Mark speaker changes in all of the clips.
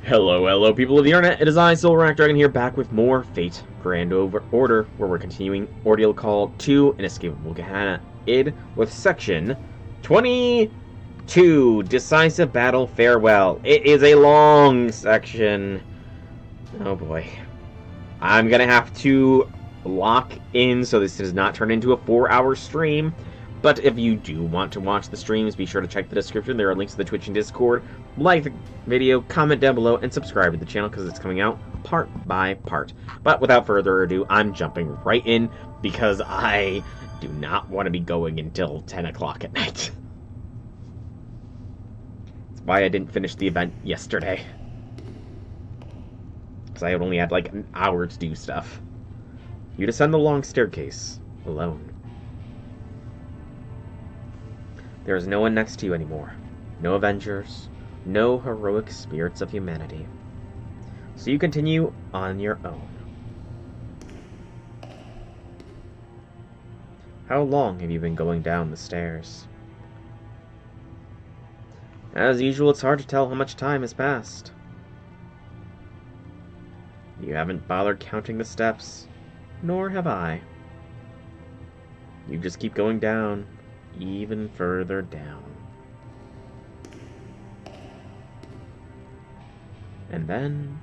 Speaker 1: Hello, people of the internet. It is I, Silver Dragon, here, back with more Fate Grand Order, where we're continuing Ordeal Call 2, Inescapable Gehenna id, with section 22, Decisive Battle Farewell. It is a long section. Oh boy. I'm gonna have to lock in so this does not turn into a 4-hour stream. But if you do want to watch the streams, be sure to check the description. There are links to the Twitch and Discord. Like the video, comment down below, and subscribe to the channel because it's coming out part by part. But without further ado, I'm jumping right in because I do not want to be going until 10 o'clock at night. That's why I didn't finish the event yesterday. Because I only had like an hour to do stuff. You descend the long staircase alone. There is no one next to you anymore. No Avengers. No heroic spirits of humanity. So you continue on your own. How long have you been going down the stairs? As usual, it's hard to tell how much time has passed. You haven't bothered counting the steps, nor have I. You just keep going down. Even further down. And then...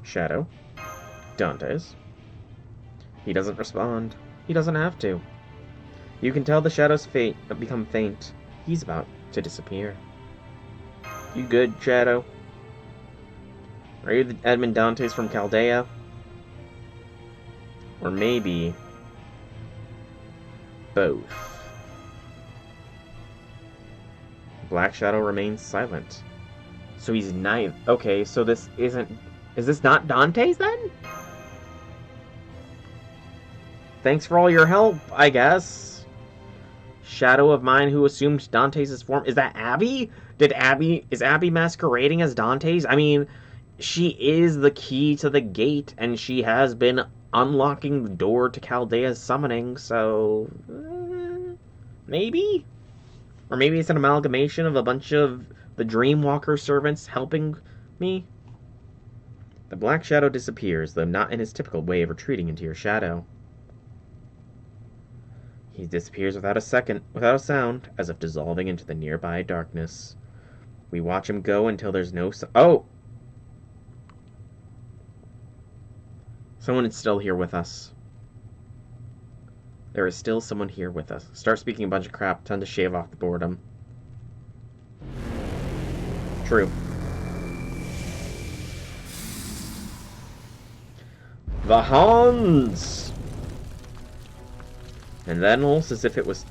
Speaker 1: Shadow. Dante's. He doesn't respond. He doesn't have to. You can tell the Shadow's fate become faint. He's about to disappear. You good, Shadow? Are you the Edmund Dantes from Chaldea? Or maybe both. Black Shadow remains silent. So he's ninth. Okay, so this isn't... Is this not Dante's then? Thanks for all your help, I guess. Shadow of mine who assumed Dante's form. Is that Abby? Is Abby masquerading as Dante's? I mean, she is the key to the gate, and she has been unlocking the door to Chaldea's summoning, so... maybe? Or maybe it's an amalgamation of a bunch of the Dreamwalker servants helping me? The Black Shadow disappears, though not in his typical way of retreating into your shadow. He disappears without a sound, as if dissolving into the nearby darkness. We watch him go until there's no oh! Someone is still here with us. There is still someone here with us. Start speaking a bunch of crap, time to shave off the boredom. True. The Hans! And then, almost as if it was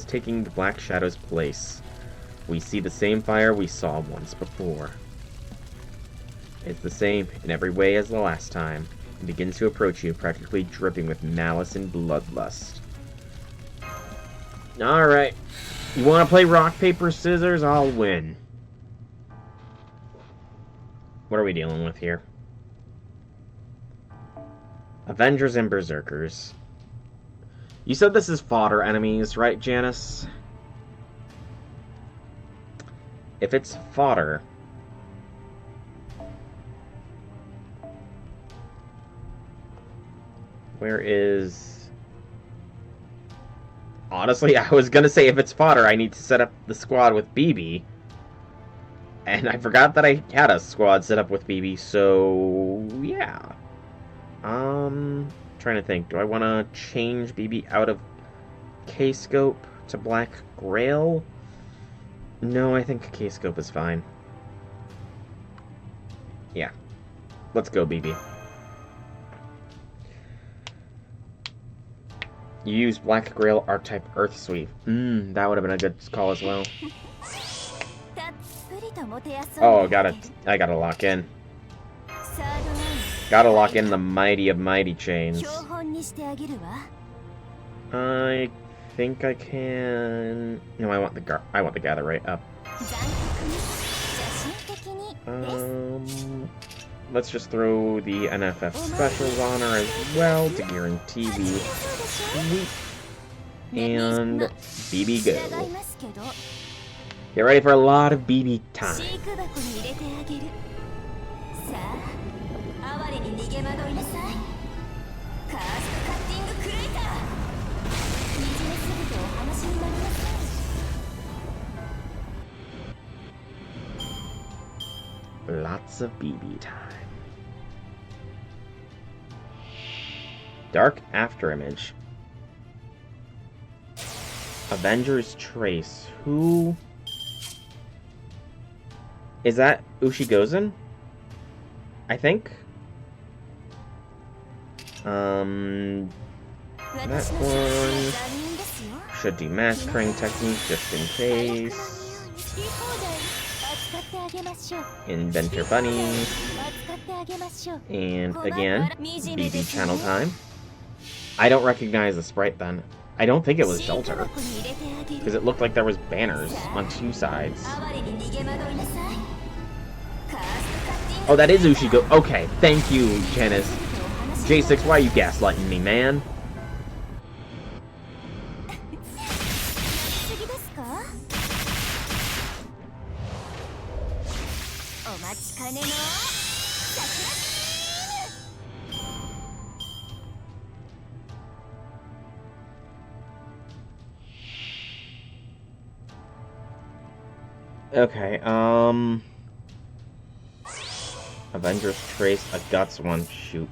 Speaker 1: taking the Black Shadow's place, we see the same fire we saw once before. It's the same in every way as the last time. It begins to approach you, practically dripping with malice and bloodlust. Alright. You want to play rock, paper, scissors? I'll win. What are we dealing with here? Avengers and Berserkers. You said this is fodder enemies, right, Janice? If it's fodder... Where is... Honestly, I was gonna say if it's fodder, I need to set up the squad with BB. And I forgot that I had a squad set up with BB, so... yeah. Trying to think. Do I want to change BB out of K-Scope to Black Grail? No, I think K-Scope is fine. Yeah. Let's go, BB. You use Black Grail Archetype Earth Sweep. That would have been a good call as well. Oh, I gotta lock in. Gotta lock in the mighty of mighty chains. I think I can... No, I want the gather right up. Let's just throw the NFF specials on her as well to guarantee the sweep. And BB go. Get ready for a lot of BB time. Lots of BB time. Dark Afterimage. Avengers Trace. Who... Is that Ushigozen? I think? That one... Should do massacring technique just in case. Inventor Bunny. And again, BB channel time. I don't recognize the sprite then. I don't think it was Shelter, because it looked like there was banners on two sides. Oh, that is Ushigo. Okay, thank you, Janice. J6, why are you gaslighting me, man? Okay, Avengers Trace, a Guts one, shoot.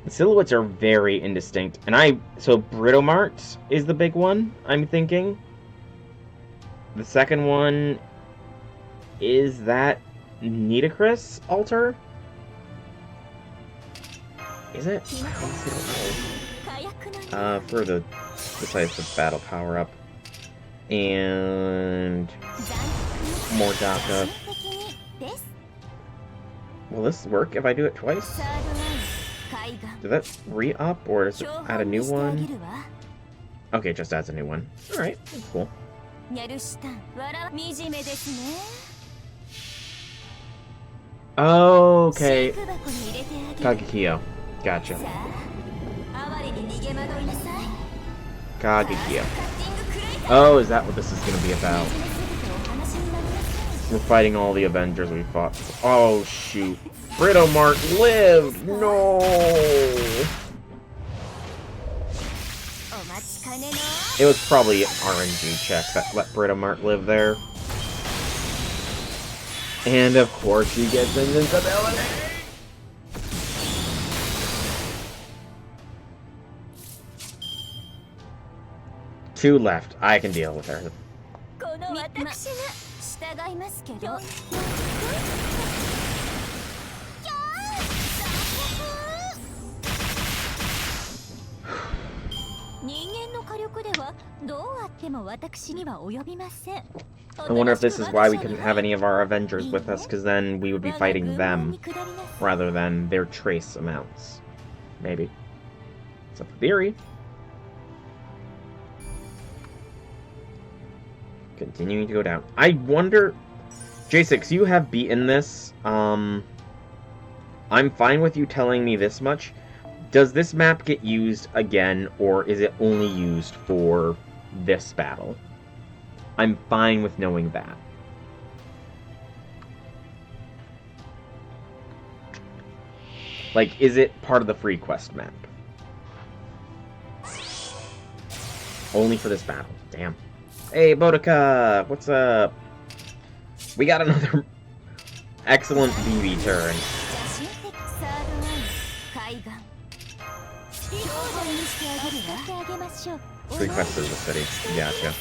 Speaker 1: The silhouettes are very indistinct, and so Britomart is the big one, I'm thinking. The second one, is that Nitocris altar? Is it? I honestly don't know. For the, besides the battle power up. And Mordaka. Will this work if I do it twice? Does that re-up, or does it add a new one? Okay, it just adds a new one. Alright, that's cool. Oh, okay. Kagekyo. Gotcha. Kagekyo. Oh, is that what this is going to be about? We're fighting all the Avengers we fought. Oh, shoot. Britomart lived! No! It was probably an RNG check that let Britomart live there. And of course he gets invincibility! 2 left. I can deal with her. I wonder if this is why we couldn't have any of our Avengers with us, because then we would be fighting them rather than their trace amounts. Maybe. It's a theory. Continuing to go down. I wonder... J6, you have beaten this. I'm fine with you telling me this much. Does this map get used again, or is it only used for this battle? I'm fine with knowing that. Like, is it part of the free quest map? Only for this battle. Damn. Hey, Boudica! What's up? We got another excellent BB turn. Free quest is the city. Gotcha.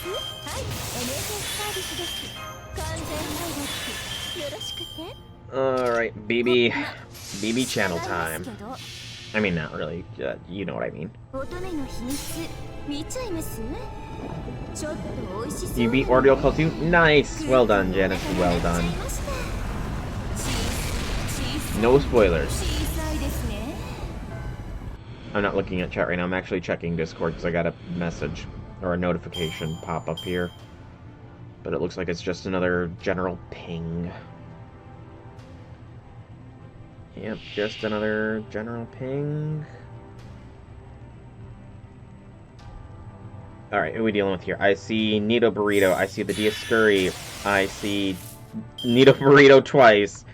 Speaker 1: Alright, BB channel time. I mean, not really. You know what I mean. You beat Ordeal Call too? Nice! Well done, Janice. Well done. No spoilers. I'm not looking at chat right now. I'm actually checking Discord because I got a message or a notification pop up here. But it looks like it's just another general ping. Yep, just another general ping. Alright, who are we dealing with here? I see Nito Burrito, I see the Diascuri, I see Nito Burrito twice.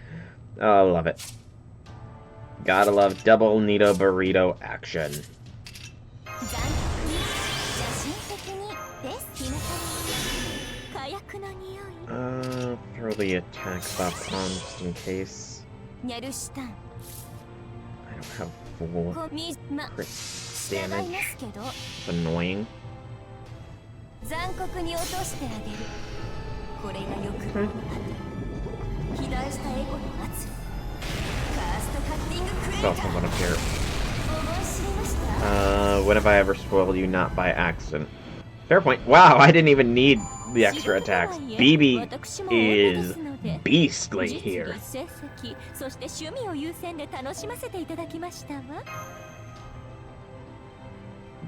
Speaker 1: Oh, I love it. Gotta love double Nito Burrito action. Throw the attack buff on just in case. I don't have full crit damage. It's annoying. Saw someone up here. When have I ever spoiled you? Not by accident. Fair point. Wow, I didn't even need the extra attacks. BB is beastly here.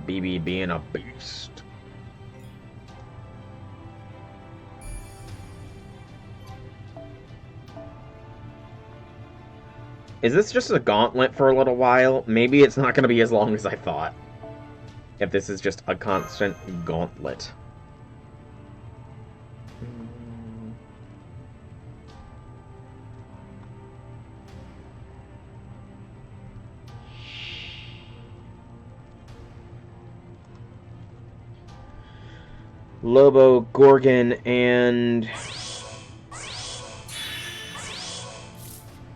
Speaker 1: BB being a beast. Is this just a gauntlet for a little while? Maybe it's not going to be as long as I thought. If this is just a constant gauntlet. Lobo, Gorgon, and...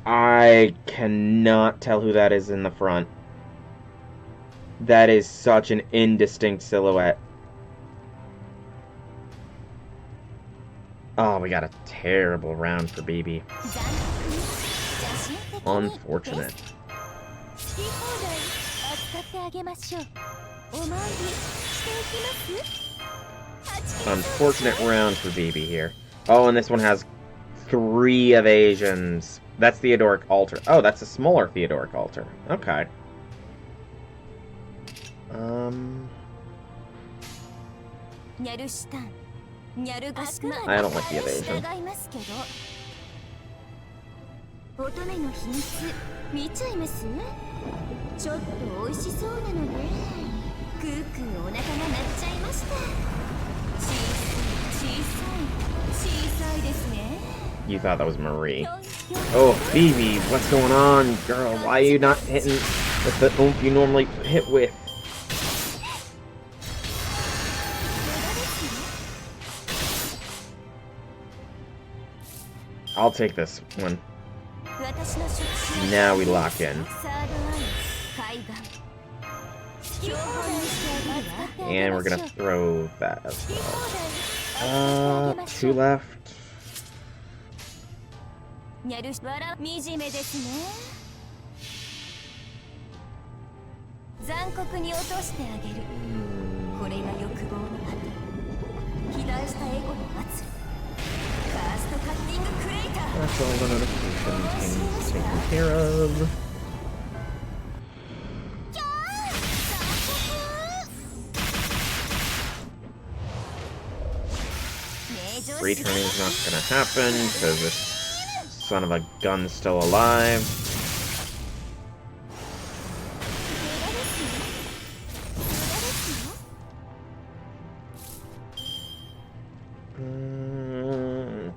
Speaker 1: I cannot tell who that is in the front. That is such an indistinct silhouette. Oh, we got a terrible round for BB. Unfortunate. Unfortunate round for BB here. Oh, and this one has 3 evasions. That's Theodoric Altar. Oh, that's a smaller Theodoric Altar. Okay. I don't like the evasion. You thought that was Marie. Oh, Phoebe, what's going on, girl? Why are you not hitting with the oomph you normally hit with? I'll take this one. Now we lock in. And we're gonna throw that as well. 2 left. That's all the notifications taken care of. Returning is not gonna happen because this son of a gun's still alive.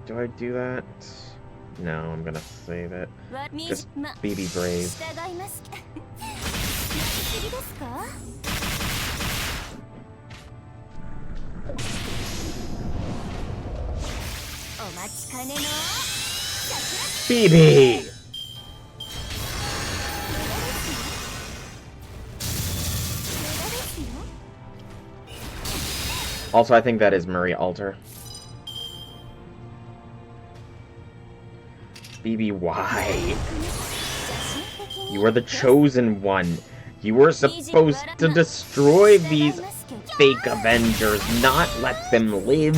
Speaker 1: Do I do that? No, I'm gonna save it. Just BB brave. BB! Also, I think that is Marie Alter. BB, why? You are the chosen one. You were supposed to destroy these fake Avengers, not let them live.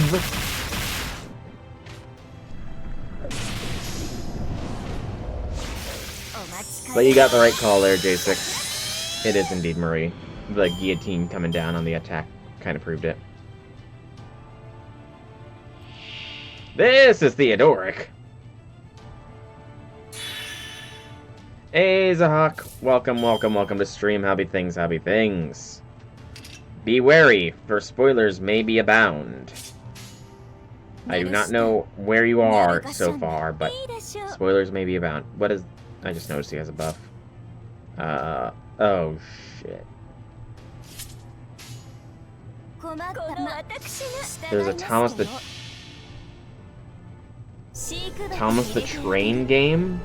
Speaker 1: But you got the right call there, J6. It is indeed Marie. The guillotine coming down on the attack kind of proved it. This is Theodoric. Hey, Zahak. Welcome, welcome, welcome to stream. Happy things, happy things. Be wary, for spoilers may be abound. I do not know where you are so far, but spoilers may be abound. What is... I just noticed he has a buff. Oh, shit. There's a Thomas the Train game?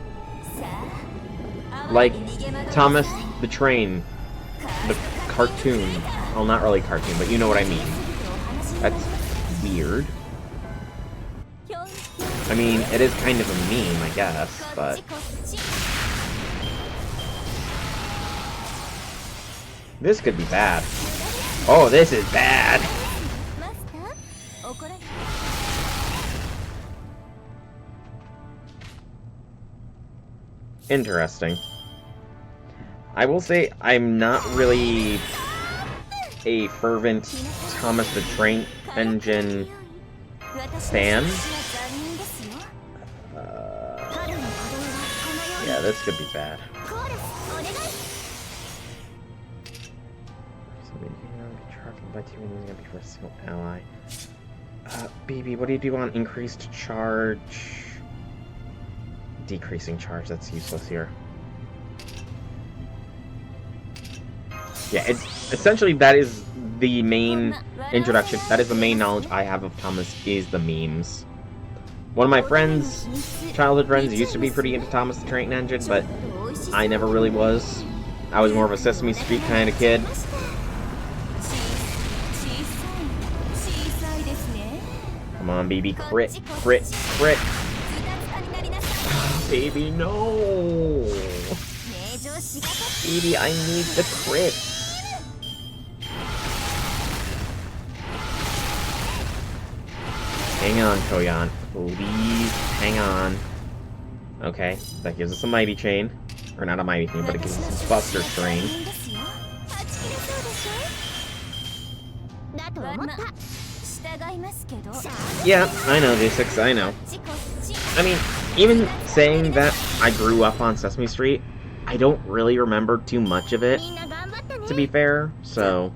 Speaker 1: Like, Thomas the Train. The cartoon. Well, not really cartoon, but you know what I mean. That's weird. I mean, it is kind of a meme, I guess, but... This could be bad. Oh, this is bad! Interesting. I will say I'm not really a fervent Thomas the Train Engine fan. Yeah, this could be bad. By two using it before a single ally. BB, what do you do on increased charge? Decreasing charge, that's useless here. Yeah, it's essentially that is the main introduction. That is the main knowledge I have of Thomas is the memes. One of my friends, childhood friends, used to be pretty into Thomas the Train Engine, but I never really was. I was more of a Sesame Street kind of kid. Come on, baby, crit, crit, crit. Baby, no. Baby, I need the crit. Hang on, Koyan. Please, hang on. Okay, that gives us a Mighty Chain. Or not a Mighty Chain, but it gives us a Buster Strain. Yeah, I know, J6, I know. I mean, even saying that I grew up on Sesame Street, I don't really remember too much of it, to be fair, so...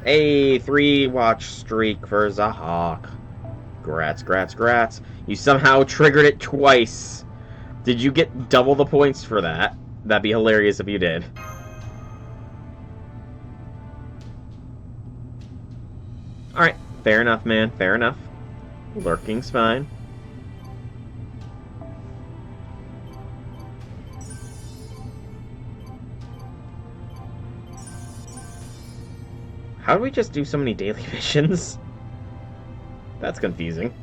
Speaker 1: A 3-watch streak for Zahak. Grats, grats, grats. You somehow triggered it twice. Did you get double the points for that? That'd be hilarious if you did. Alright, fair enough, man. Fair enough. Lurking's fine. How do we just do so many daily missions? That's confusing.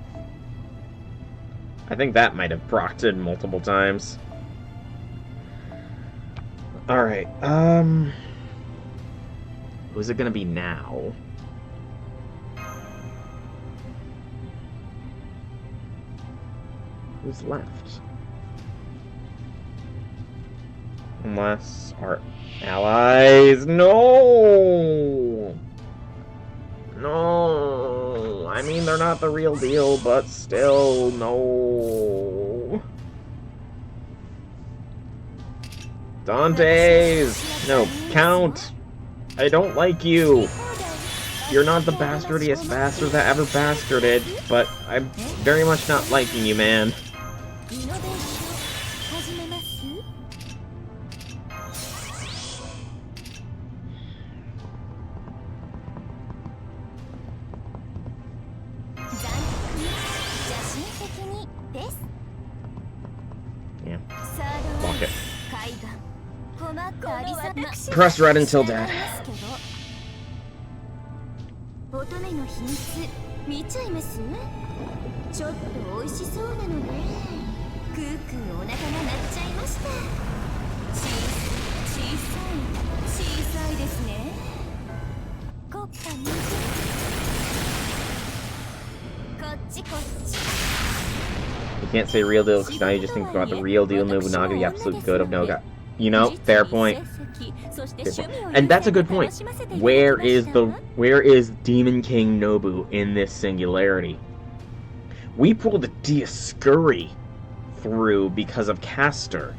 Speaker 1: I think that might have procced multiple times. Alright, who's it gonna be now? Who's left? Unless our allies... No! No! I mean, they're not the real deal, but still, no. Dante's! No, Count! I don't like you! You're not the bastardiest bastard that ever bastarded, but I'm very much not liking you, man. Yeah. Block it. Press red until dead. You can't say real deal because now you just think about the real deal Nobunaga, the absolute good of Noga. You know, fair point. Fair point. And that's a good point. Where is Demon King Nobu in this singularity? We pulled a Dioscuri through because of Castor.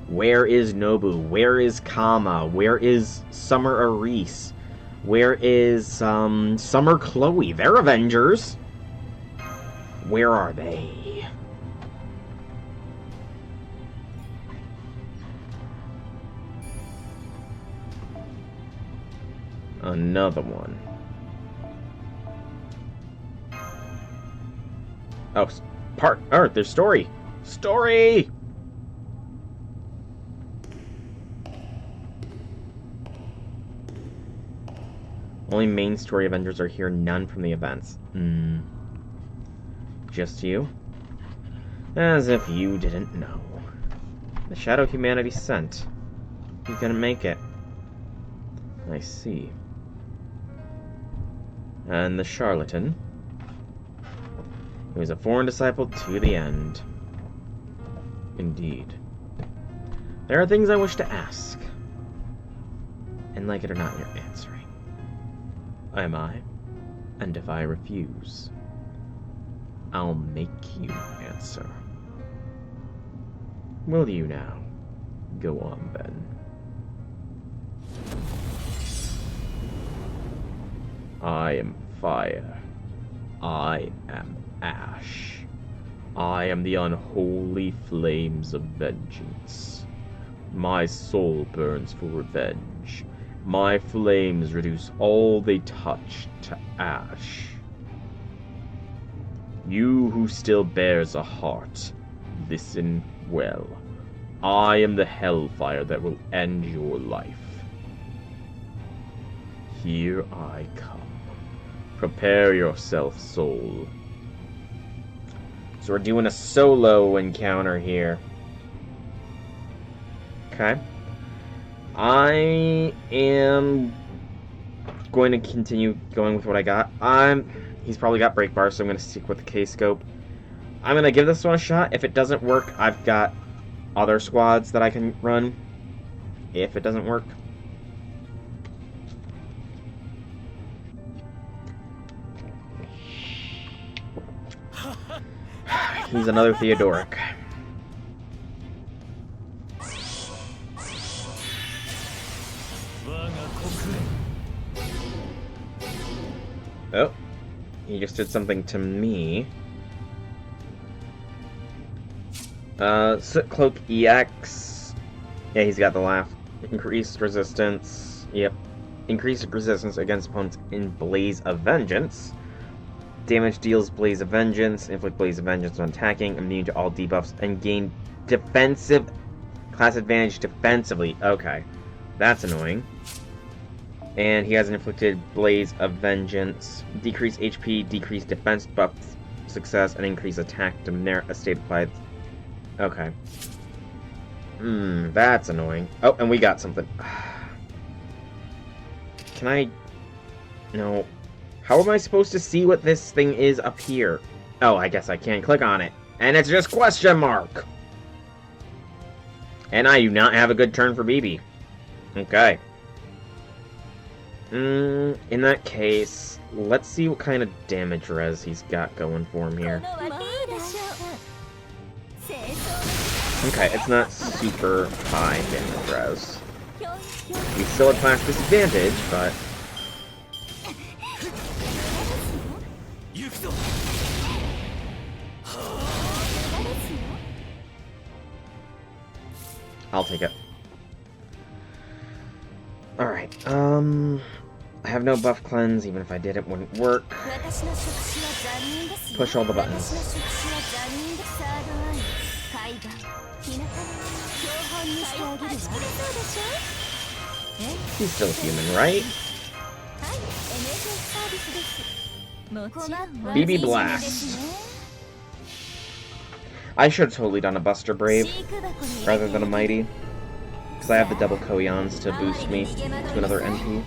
Speaker 1: Where is Nobu? Where is Kama? Where is Summer Aris? Where is Summer Chloe? They're Avengers. Where are they? Another one. Oh, there's Story. Story! Only main story Avengers are here, none from the events. Just you? As if you didn't know. The shadow humanity sent. You couldn't make it. I see. And the charlatan. He was a foreign disciple to the end. Indeed. There are things I wish to ask. And like it or not, you're answering. Am I? And if I refuse, I'll make you answer. Will you now? Go on, then. I am fire. I am ash. I am the unholy flames of vengeance. My soul burns for revenge. My flames reduce all they touch to ash. You who still bears a heart, listen well. I am the hellfire that will end your life. Here I come. Prepare yourself, soul. So we're doing a solo encounter here. Okay. I am going to continue going with what I got. He's probably got break bars, so I'm going to stick with the K-scope. I'm going to give this one a shot. If it doesn't work, I've got other squads that I can run. If it doesn't work. He's another Theodoric. Oh, he just did something to me. Soot Cloak EX. Yeah, he's got the laugh. Increased resistance. Yep. Increased resistance against opponents in Blaze of Vengeance. Damage deals Blaze of Vengeance. Inflict Blaze of Vengeance when attacking. Immune to all debuffs. And gain defensive class advantage defensively. Okay. That's annoying. And he has an inflicted Blaze of Vengeance. Decrease HP, decrease defense buff success, and increase attack to a state applied. Okay. That's annoying. Oh, and we got something. Can I... No. How am I supposed to see what this thing is up here? Oh, I guess I can't click on it. And it's just question mark! And I do not have a good turn for BB. Okay. In that case, let's see what kind of damage res he's got going for him here. Okay, it's not super high damage res. He's still at class disadvantage, but... I'll take it. Alright, I have no buff cleanse, even if I did it wouldn't work. Push all the buttons. He's still human, right? BB Blast. I should have totally done a Buster Brave rather than a Mighty. Because I have the double Koyans to boost me to another NP.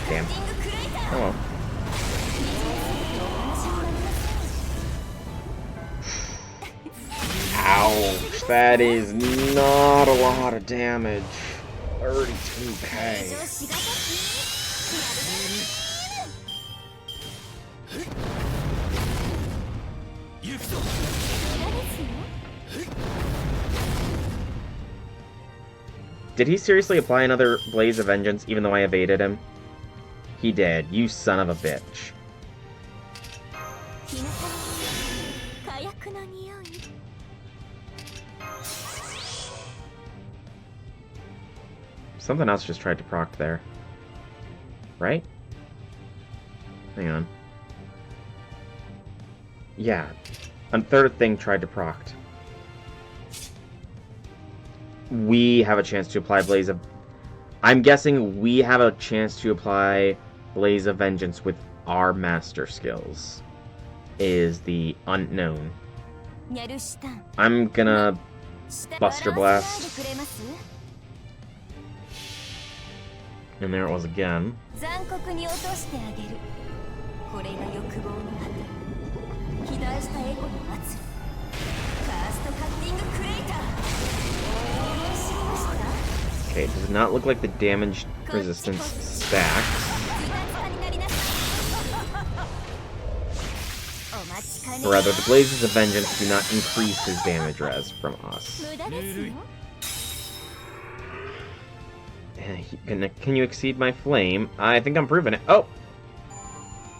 Speaker 1: Damn. Oh well. Ouch, that is not a lot of damage. 32k. Did he seriously apply another Blaze of Vengeance even though I evaded him? He did. You son of a bitch. Something else just tried to proc there. Right? Hang on. Yeah. A third thing tried to proc. We have a chance to apply Blaze of... I'm guessing we have a chance to apply Blaze of Vengeance with our master skills. Is the unknown. I'm gonna Buster Blast. And there it was again. Okay, it does not look like the damage resistance stacks. Or rather, the Blazes of Vengeance do not increase his damage res from us. Can you exceed my flame? I think I'm proving it. Oh!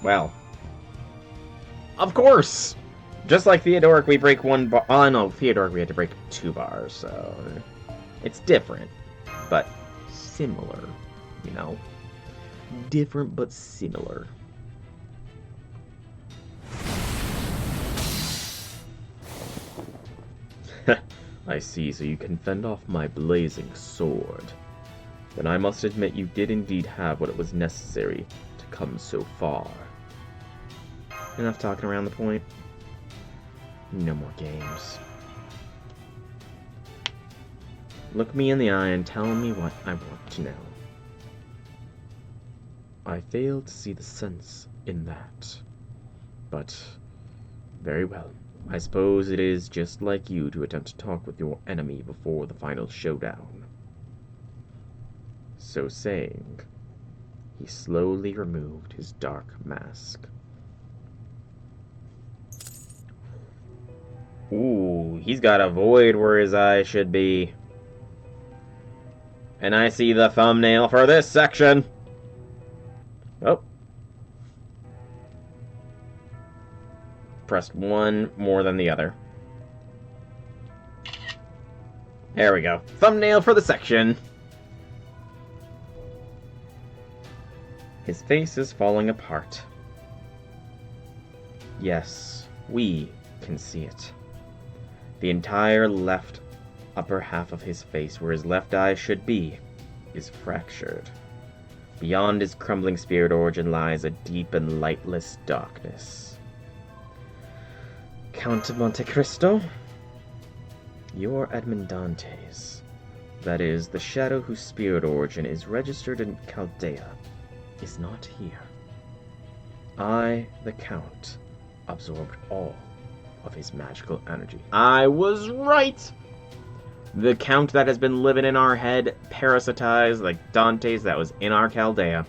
Speaker 1: Well. Of course! Just like Theodoric, we break one bar. Oh, no, Theodoric, we had to break 2 bars, so... It's different, but similar, you know? Different, but similar. I see, so you can fend off my blazing sword. Then I must admit you did indeed have what it was necessary to come so far. Enough talking around the point. No more games. Look me in the eye and tell me what I want to know. I fail to see the sense in that. But, very well. I suppose it is just like you to attempt to talk with your enemy before the final showdown. So saying, he slowly removed his dark mask. Ooh, he's got a void where his eye should be. And I see the thumbnail for this section. Oh. Pressed one more than the other. There we go. Thumbnail for the section. His face is falling apart. Yes, we can see it. The entire left upper half of his face, where his left eye should be, is fractured. Beyond his crumbling spirit origin lies a deep and lightless darkness. Count of Monte Cristo? Your Edmond Dantes, that is, the shadow whose spirit origin is registered in Chaldea, is not here. I, the Count, absorbed all of his magical energy. I was right! The Count that has been living in our head, parasitized like Dante's that was in our Chaldea.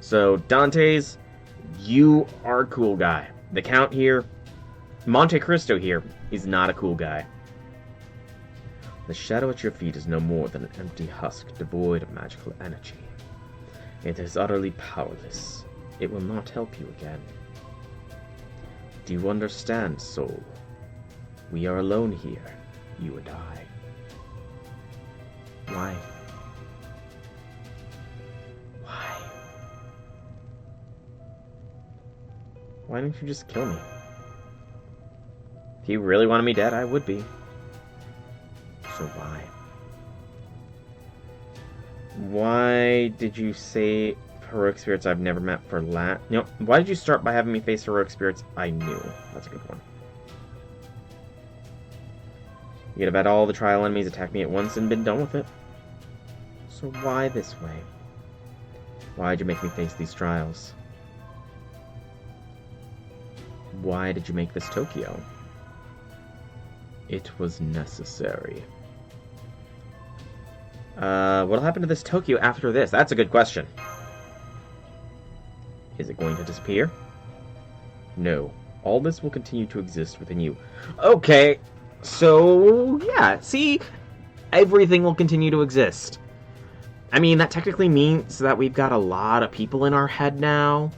Speaker 1: So, Dante's, you are a cool guy. The Count here, Monte Cristo here, is not a cool guy. The shadow at your feet is no more than an empty husk devoid of magical energy. It is utterly powerless. It will not help you again. Do you understand, soul? We are alone here, you and I. Why? Why? Why didn't you just kill me? If you really wanted me dead, I would be. So why? Why did you say heroic spirits I've never met for You know, why did you start by having me face heroic spirits I knew? That's a good one. You could have had all the trial enemies attack me at once and been done with it. So why this way? Why did you make me face these trials? Why did you make this Tokyo? It was necessary. What'll happen to this Tokyo after this? That's a good question. Is it going to disappear? No. All this will continue to exist within you. Okay, So, yeah, see, everything will continue to exist. I mean, that technically means that we've got a lot of people in our head now.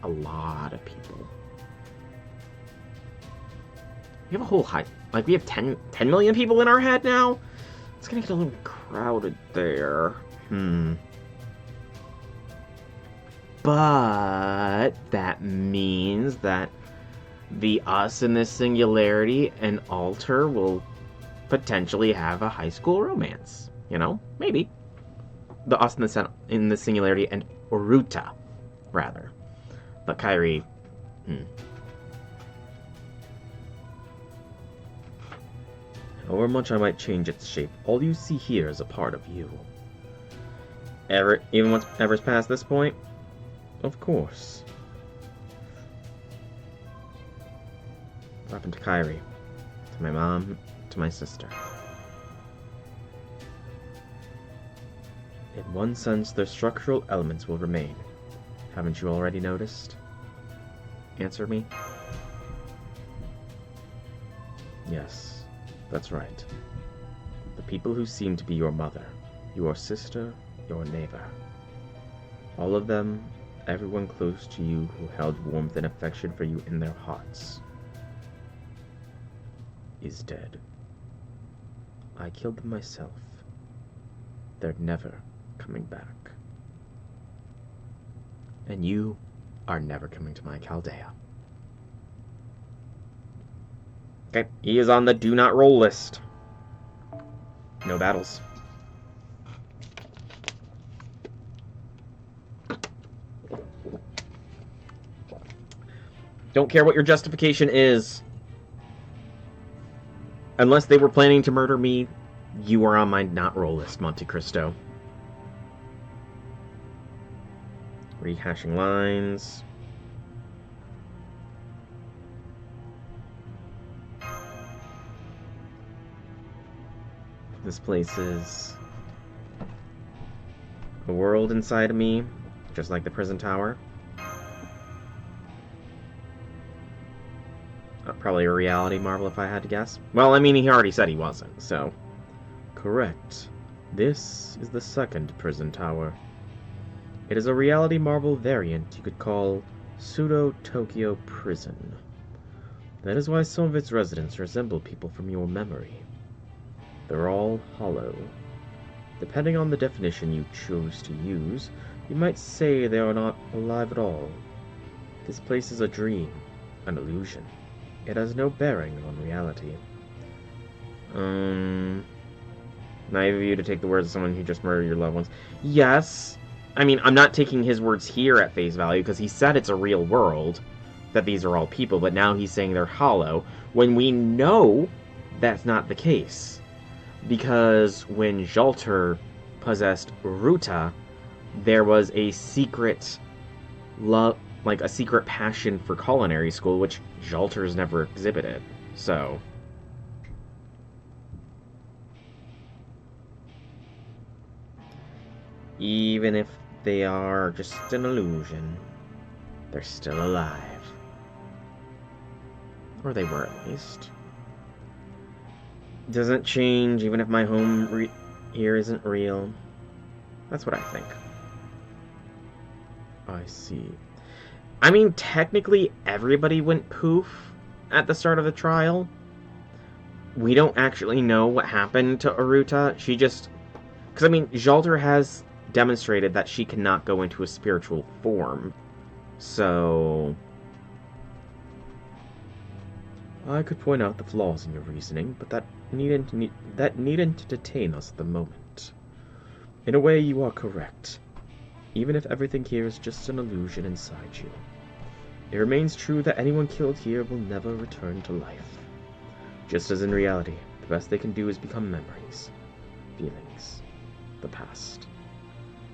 Speaker 1: A lot of people. We have a whole like, we have 10 million people in our head now? It's gonna get a little crowded there. But that means that the us in this singularity and Alter will potentially have a high school romance. You know? Maybe. The us in the singularity and Oruta, rather. But Kairi... However much I might change its shape, all you see here is a part of you. Even whatever's past this point? Of course. What happened to Kairi? To my mom? To my sister? In one sense, their structural elements will remain. Haven't you already noticed? Answer me? Yes, that's right. The people who seem to be your mother, your sister, your neighbor. All of them, everyone close to you who held warmth and affection for you in their hearts, is dead. I killed them myself. They're never coming back. And you are never coming to my Chaldea. Okay, he is on the do not roll list. No battles. Don't care what your justification is. Unless they were planning to murder me, you are on my not roll list, Monte Cristo. Rehashing lines. This place is a world inside of me, just like the prison tower. Probably a reality marble if I had to guess. Well, I mean, he already said he wasn't, so... Correct. This is the second prison tower. It is a reality marble variant you could call Pseudo-Tokyo Prison. That is why some of its residents resemble people from your memory. They're all hollow. Depending on the definition you choose to use, you might say they are not alive at all. This place is a dream, an illusion. It has no bearing on reality. Naive of you to take the words of someone who just murdered your loved ones. Yes. I mean, I'm not taking his words here at face value, because he said it's a real world, that these are all people, but now he's saying they're hollow, when we know that's not the case. Because when Jalter possessed Ruta, there was a secret love, like a secret passion for culinary school, which Jalter's never exhibited. So... even if they are just an illusion, they're still alive. Or they were, at least. Doesn't change even if my home here isn't real. That's what I think. I see. I mean, technically everybody went poof at the start of the trial. We don't actually know what happened to Aruta. She just... because, I mean, Jalter has demonstrated that she cannot go into a spiritual form. So... I could point out the flaws in your reasoning, but that needn't detain us at the moment. In a way, you are correct. Even if everything here is just an illusion inside you, it remains true that anyone killed here will never return to life. Just as in reality, the best they can do is become memories, feelings, the past.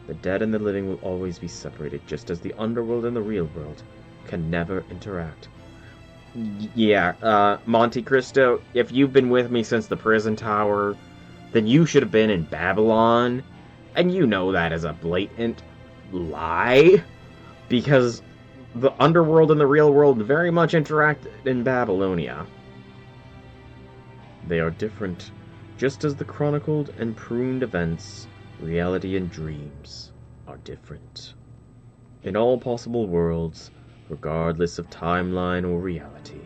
Speaker 1: The dead and the living will always be separated, just as the underworld and the real world can never interact. Yeah, Monte Cristo, if you've been with me since the prison tower, then you should have been in Babylon, and you know that is a blatant lie, because the underworld and the real world very much interact in Babylonia. They are different, just as the chronicled and pruned events, reality and dreams, are different. In all possible worlds, regardless of timeline or reality,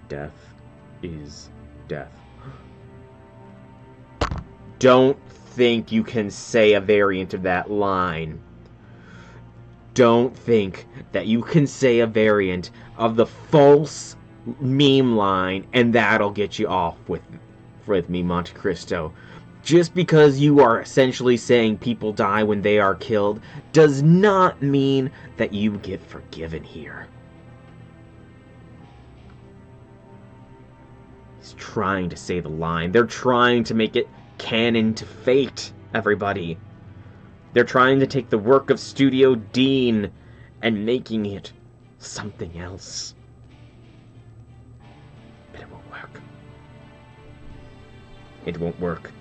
Speaker 1: death is death. Don't think you can say a variant of that line. Don't think that you can say a variant of the false meme line and that'll get you off with me, Monte Cristo. Just because you are essentially saying people die when they are killed does not mean that you get forgiven here. He's trying to say the line. They're trying to make it canon to fate, everybody. They're trying to take the work of Studio Dean and making it something else. But it won't work. It won't work.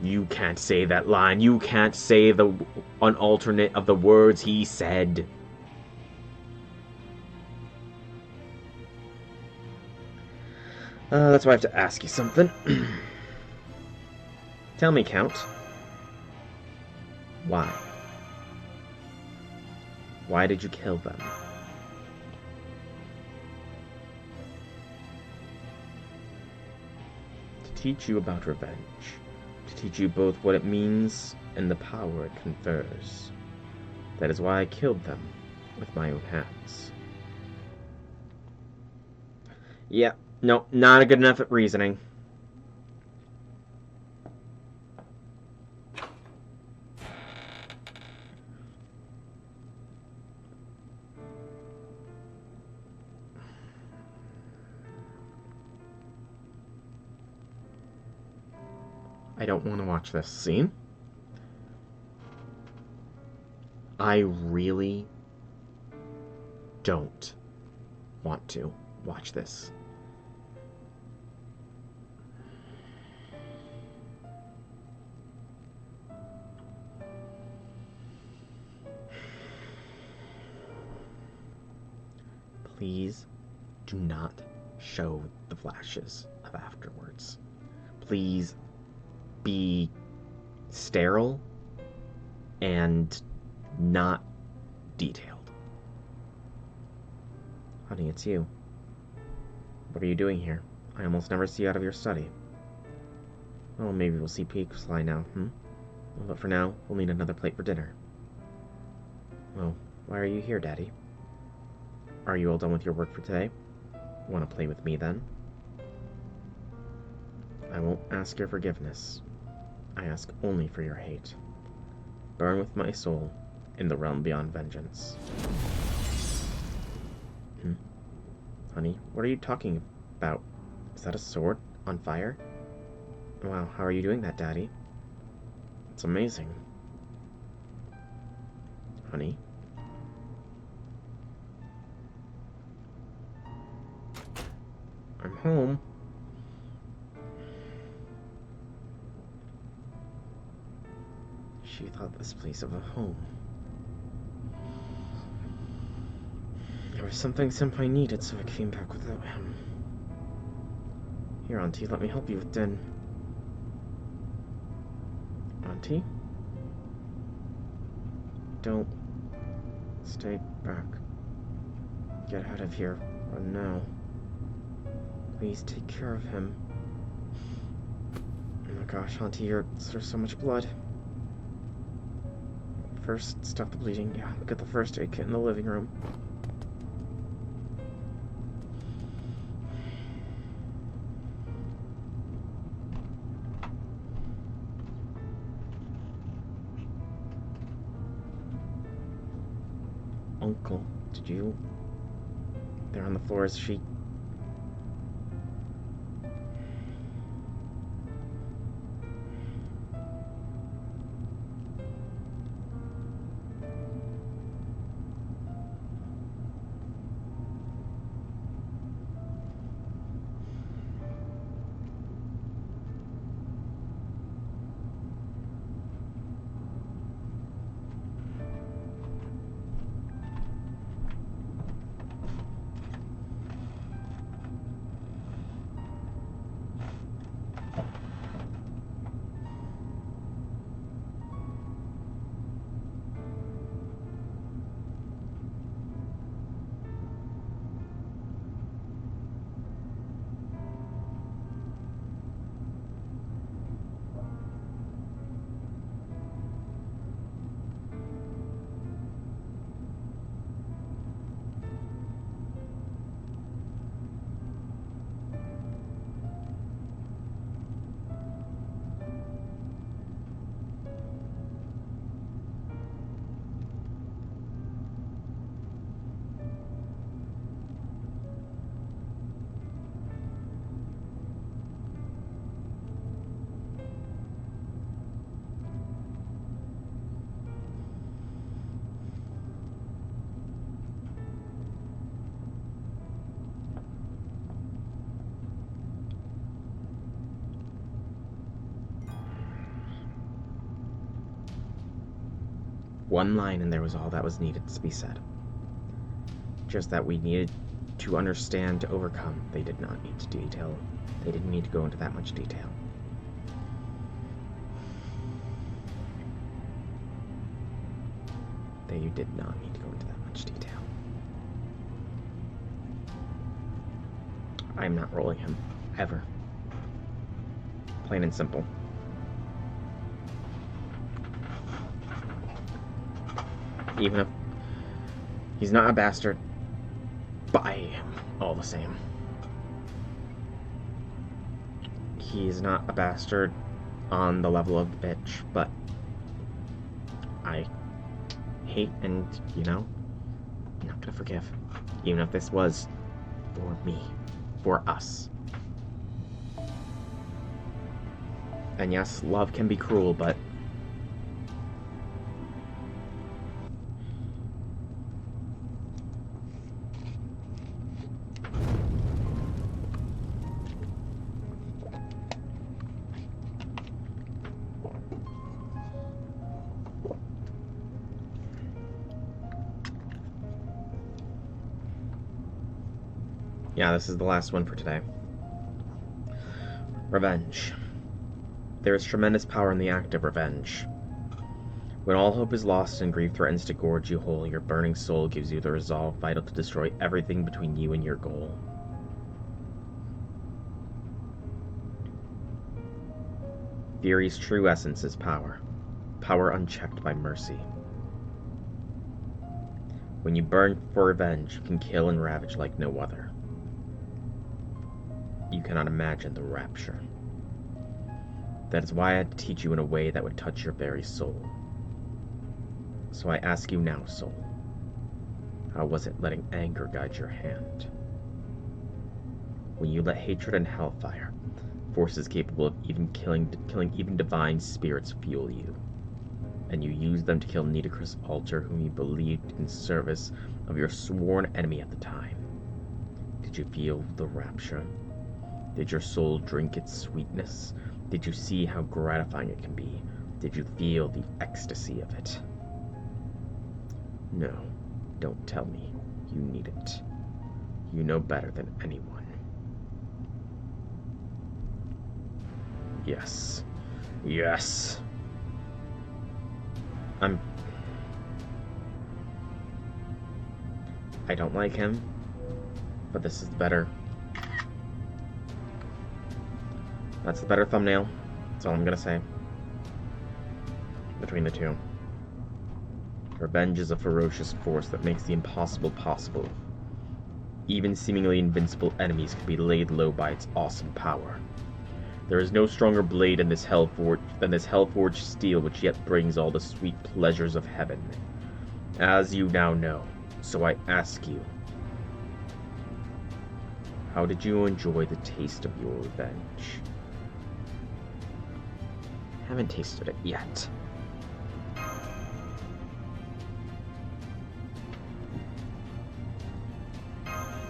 Speaker 1: You can't say that line. You can't say an alternate of the words he said. That's why I have to ask you something. Tell me, Count. Why? Why did you kill them? To teach you about revenge. To teach you both what it means and the power it confers. That is why I killed them with my own hands. Yeah, no, not a good enough at reasoning. I don't want to watch this scene. I really don't want to watch this. Please do not show the flashes of afterwards. Please be sterile and not detailed. Honey, it's you. What are you doing here? I almost never see you out of your study. Well, maybe we'll see peaks fly now, But for now, we'll need another plate for dinner. Well, why are you here, Daddy? Are you all done with your work for today? Want to play with me, then? I won't ask your forgiveness. I ask only for your hate. Burn with my soul in the realm beyond vengeance. Honey, what are you talking about? Is that a sword on fire? Wow, how are you doing that, Daddy? It's amazing. Honey? I'm home. She thought this place of a home. There was something Senpai needed, so I came back without him. Here, Auntie, let me help you with Den. Auntie? Don't stay back. Get out of here. Run now. Please take care of him. Oh my gosh, Auntie, there's so much blood. First, stop the bleeding. Yeah, look at the first aid kit in the living room. Uncle, did you... There on the floor, is she... One line and there was all that was needed to be said. Just that we needed to understand to overcome. They did not need to detail. They didn't need to go into that much detail. They did not need to go into that much detail. I am not rolling him. Ever. Plain and simple. Even if he's not a bastard, but I am all the same. He's not a bastard on the level of the bitch, but I hate and, you know, I'm not gonna forgive. Even if this was for me, for us. And yes, love can be cruel, but yeah, this is the last one for today. Revenge. There is tremendous power in the act of revenge. When all hope is lost and grief threatens to gorge you whole, your burning soul gives you the resolve vital to destroy everything between you and your goal. Fury's true essence is power. Power unchecked by mercy. When you burn for revenge, you can kill and ravage like no other. You cannot imagine the rapture. That is why I had to teach you in a way that would touch your very soul. So I ask you now, soul, how was it letting anger guide your hand? When you let hatred and hellfire, forces capable of even killing even divine spirits, fuel you, and you use them to kill Nidicrus Alter, whom you believed in service of your sworn enemy at the time. Did you feel the rapture? Did your soul drink its sweetness? Did you see how gratifying it can be? Did you feel the ecstasy of it? No, don't tell me. You need it. You know better than anyone. Yes. Yes. I don't like him, but this is better. That's the better thumbnail. That's all I'm gonna say. Between the two. Revenge is a ferocious force that makes the impossible possible. Even seemingly invincible enemies can be laid low by its awesome power. There is no stronger blade in this than this hell-forged steel, which yet brings all the sweet pleasures of heaven. As you now know, so I ask you, how did you enjoy the taste of your revenge? Haven't tasted it yet.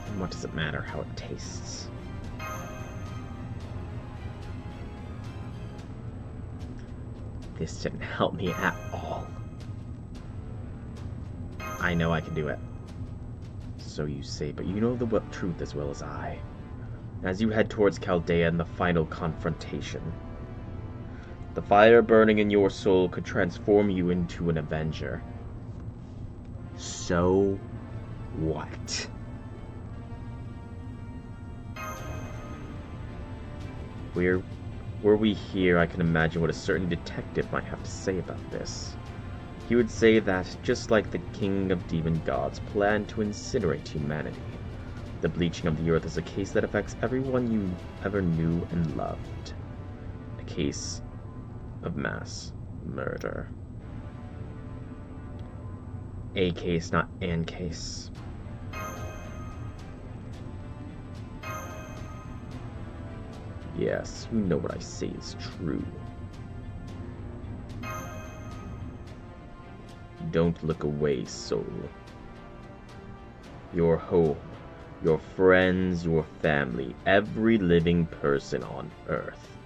Speaker 1: And what does it matter how it tastes? This didn't help me at all. I know I can do it. So you say, but you know the truth as well as I. As you head towards Chaldea in the final confrontation, the fire burning in your soul could transform you into an Avenger. So what? Were we here, I can imagine what a certain detective might have to say about this. He would say that, just like the king of demon gods planned to incinerate humanity, the bleaching of the earth is a case that affects everyone you ever knew and loved. A case of mass murder. A case, not an case. Yes, you know what I say is true. Don't look away, soul. Your home, your friends, your family, every living person on Earth,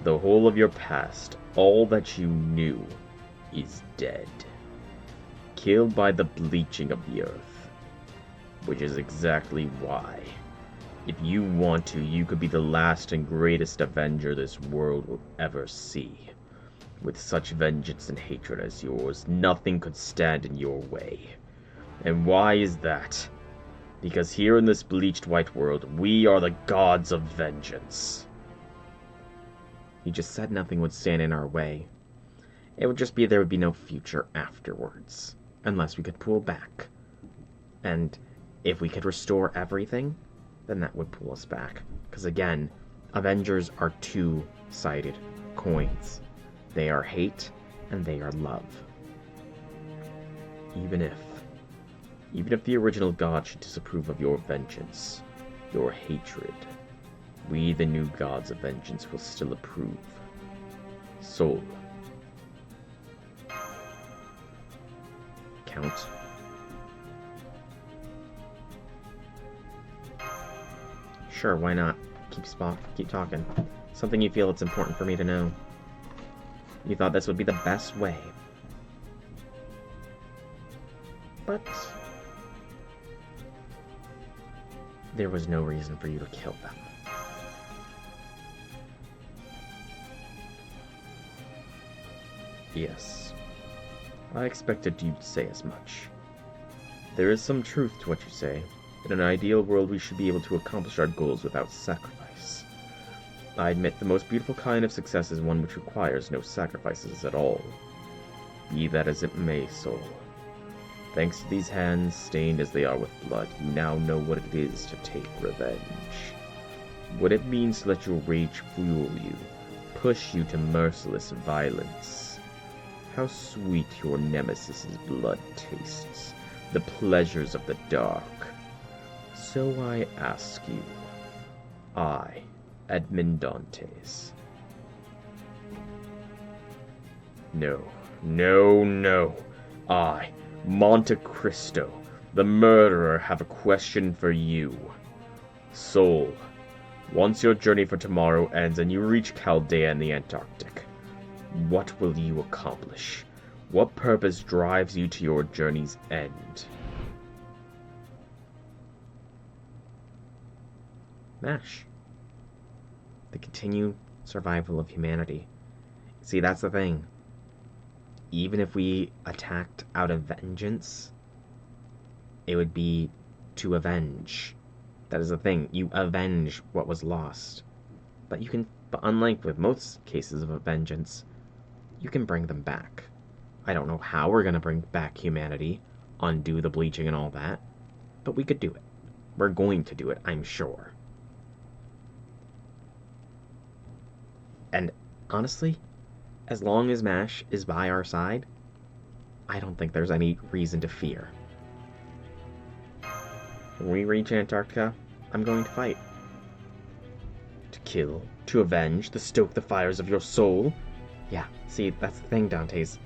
Speaker 1: the whole of your past, all that you knew, is dead. killed by the bleaching of the earth. Which is exactly why. If you want to, you could be the last and greatest avenger this world will ever see. With such vengeance and hatred as yours, nothing could stand in your way. And why is that? Because here in this bleached white world, we are the gods of vengeance. He just said nothing would stand in our way. It would just be there would be no future afterwards. Unless we could pull back. And if we could restore everything, then that would pull us back. Because again, Avengers are two-sided coins. They are hate and they are love. Even if the original god should disapprove of your vengeance, your hatred, we, the new gods of vengeance, will still approve. Soul. Count. Sure, why not? Keep talking. Something you feel it's important for me to know. You thought this would be the best way. But there was no reason for you to kill them. Yes. I expected you to say as much. There is some truth to what you say. In an ideal world, we should be able to accomplish our goals without sacrifice. I admit the most beautiful kind of success is one which requires no sacrifices at all. Be that as it may, soul. Thanks to these hands, stained as they are with blood, you now know what it is to take revenge. What it means to let your rage fuel you, push you to merciless violence. How sweet your nemesis's blood tastes, the pleasures of the dark. So I ask you, I, Edmond Dantes. No. I, Monte Cristo, the murderer, have a question for you. Soul, once your journey for tomorrow ends and you reach Chaldea in the Antarctic, what will you accomplish? What purpose drives you to your journey's end? MASH. The continued survival of humanity. See, that's the thing. Even if we attacked out of vengeance, it would be to avenge. That is the thing. You avenge what was lost. But unlike with most cases of a vengeance, you can bring them back. I don't know how we're going to bring back humanity, undo the bleaching and all that, but we could do it. We're going to do it, I'm sure. And honestly, as long as MASH is by our side, I don't think there's any reason to fear. When we reach Antarctica, I'm going to fight. To kill, to avenge, to stoke the fires of your soul. Yeah, see, that's the thing, Dantes.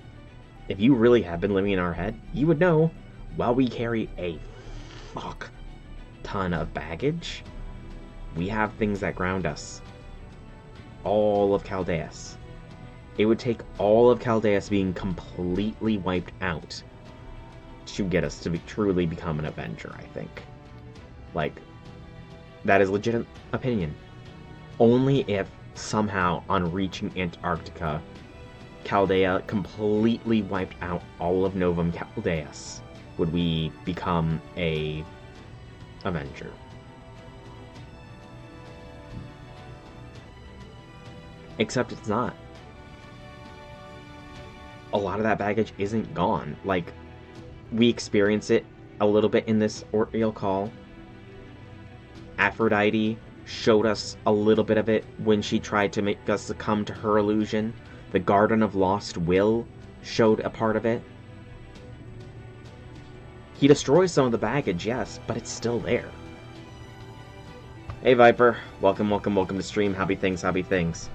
Speaker 1: If you really have been living in our head, you would know, while we carry a fuck ton of baggage, we have things that ground us. All of Chaldeus. It would take all of Chaldeus being completely wiped out to get us to truly become an Avenger, I think. Like, that is legitimate opinion. Only if somehow on reaching Antarctica, Chaldea completely wiped out all of Novum Chaldeus would we become a Avenger. Except it's not. A lot of that baggage isn't gone. Like, we experience it a little bit in this Ordeal Call. Aphrodite showed us a little bit of it when she tried to make us succumb to her illusion. The Garden of Lost Will showed a part of it. He destroys some of the baggage, yes, but it's still there. Hey Viper, welcome to stream. Happy things.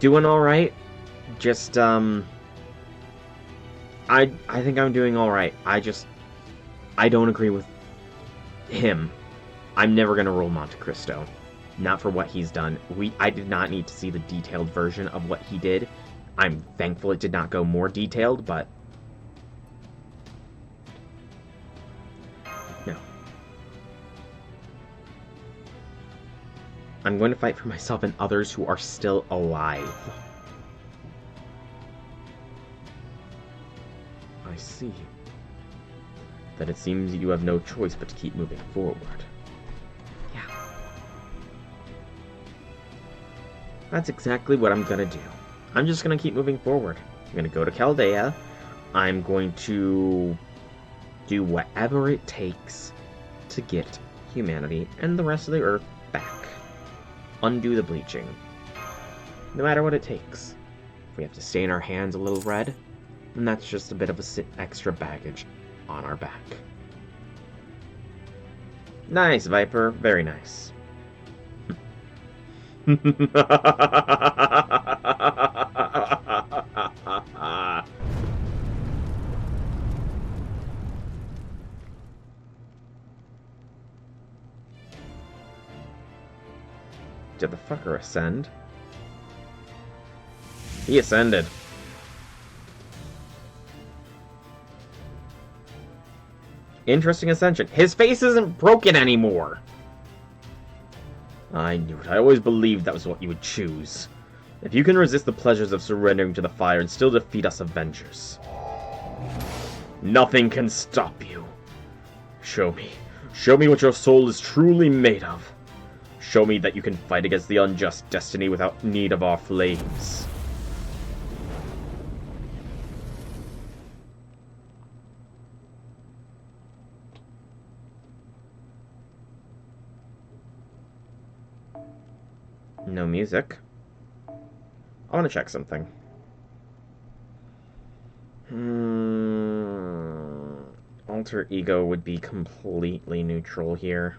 Speaker 1: Doing alright. Just, I think I'm doing alright. I don't agree with him. I'm never gonna roll Monte Cristo. Not for what he's done. I did not need to see the detailed version of what he did. I'm thankful it did not go more detailed, but I'm going to fight for myself and others who are still alive. I see. That it seems you have no choice but to keep moving forward. Yeah. That's exactly what I'm gonna do. I'm just gonna keep moving forward. I'm gonna go to Chaldea. I'm going to do whatever it takes to get humanity and the rest of the Earth back. Undo the bleaching. No matter what it takes. If we have to stain our hands a little red, then that's just a bit of extra baggage on our back. Nice, Viper. Very nice. Did the fucker ascend? He ascended. Interesting ascension. His face isn't broken anymore! I knew it. I always believed that was what you would choose. If you can resist the pleasures of surrendering to the fire and still defeat us Avengers, nothing can stop you. Show me. Show me what your soul is truly made of. Show me that you can fight against the unjust destiny without need of our flames. No music. I want to check something. Alter ego would be completely neutral here.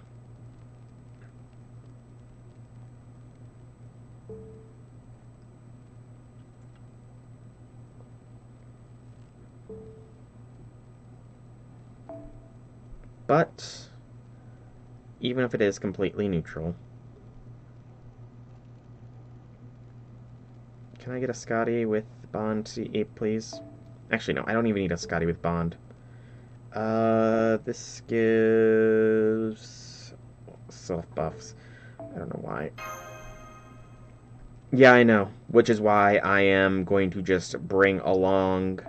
Speaker 1: But even if it is completely neutral, can I get a Scotty with Bond C8, please? Actually, no, I don't even need a Scotty with Bond. This gives soft buffs. I don't know why. Yeah, I know, which is why I am going to just bring along...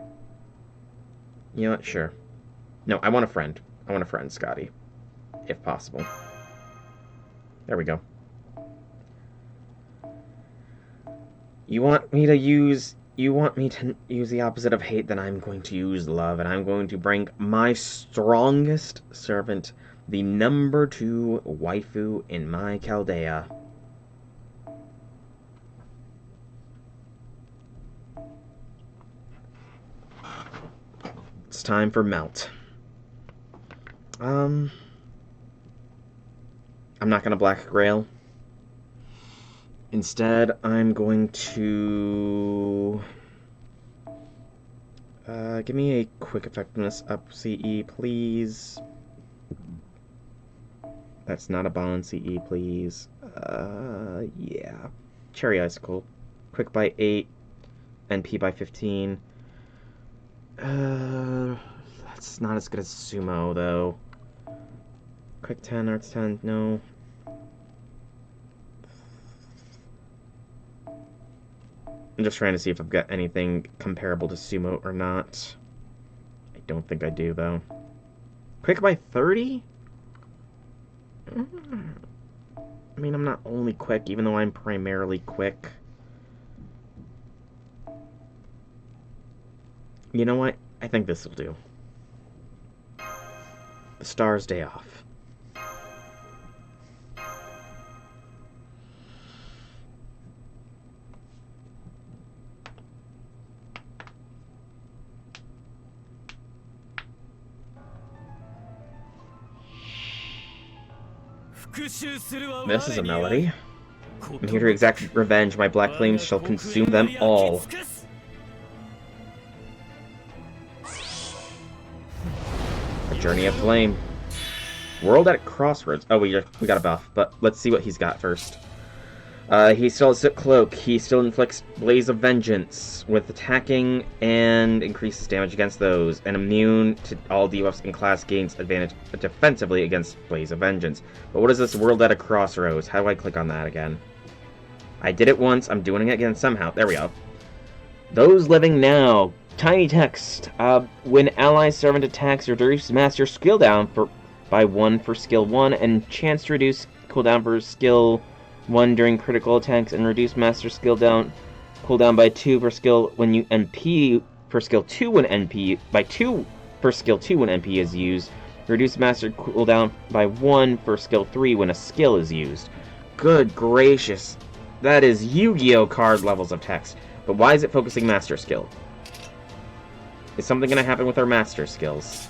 Speaker 1: You know what? Sure. No, I want a friend. I want a friend, Scotty. If possible. There we go. You want me to use the opposite of hate, then I'm going to use love, and I'm going to bring my strongest servant, the number 2 waifu in my Chaldea. It's time for Melt. I'm not gonna Black Grail. Instead, I'm going to... give me a quick effectiveness up CE, please. That's not a bond CE, please. Yeah. Cherry Icicle. Quick by 8, NP by 15. That's not as good as Sumo, though. Quick 10, Arts 10, no. I'm just trying to see if I've got anything comparable to Sumo or not. I don't think I do, though. Quick by 30? I mean, I'm not only quick, even though I'm primarily quick. You know what? I think this will do. The Star's Day Off. This is a melody. I'm here to exact revenge. My black flames shall consume them all. A journey of flame. World at crossroads. Oh, we got a buff, but let's see what he's got first. He still has Silk Cloak. He still inflicts Blaze of Vengeance with attacking and increases damage against those. And immune to all debuffs in class, gains advantage defensively against Blaze of Vengeance. But what is this World at a Crossroads? How do I click on that again? I did it once. I'm doing it again somehow. There we go. Those living now. Tiny text. When ally servant attacks, reduce master skill down by 1 for skill 1, and chance to reduce cooldown for skill 1 during critical attacks, and reduce master skill down cooldown by 2 for skill when you NP for skill 2 when NP by 2 for skill 2 when NP is used. Reduce master cooldown by 1 for skill 3 when a skill is used. Good gracious. That is Yu-Gi-Oh! Card levels of text. But why is it focusing master skill? Is something going to happen with our master skills?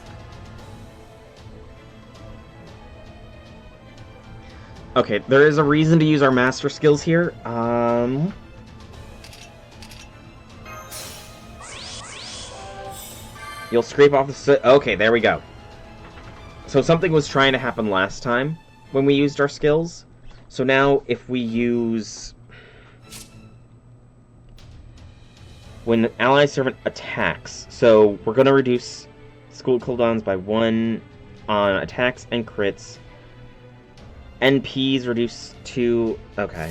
Speaker 1: Okay, there is a reason to use our master skills here. You'll scrape off the... Okay, there we go. So something was trying to happen last time when we used our skills. So now if we use... When ally servant attacks, so we're going to reduce school cooldowns by 1 on attacks and crits. NPs reduce to... Okay.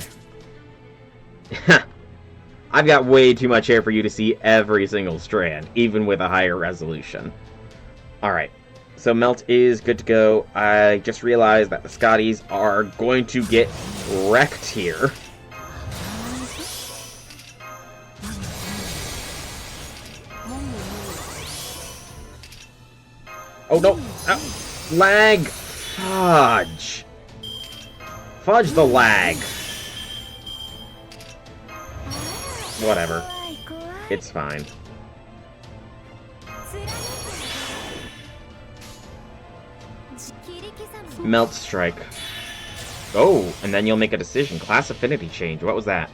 Speaker 1: I've got way too much hair for you to see every single strand, even with a higher resolution. Alright, so Melt is good to go. I just realized that the Scotties are going to get wrecked here. Oh no! Lag! Fudge! Fudge the lag! Whatever. It's fine. Melt Strike. Oh, and then you'll make a decision. Class affinity change. What was that?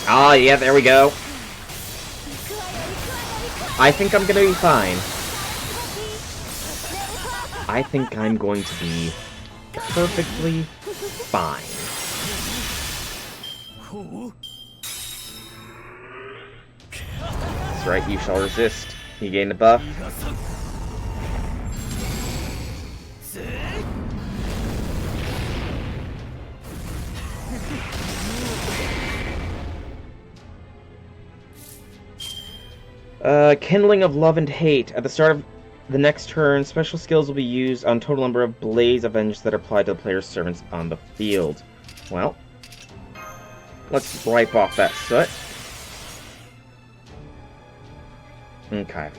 Speaker 1: Ah, yeah, there we go. I think I'm gonna be fine. I think I'm going to be perfectly fine. That's right, you shall resist. You gain a buff. Kindling of Love and Hate. At the start of the next turn, special skills will be used on total number of Blaze of Vengeance that are applied to the player's servants on the field. Well, let's wipe off that soot. Okay.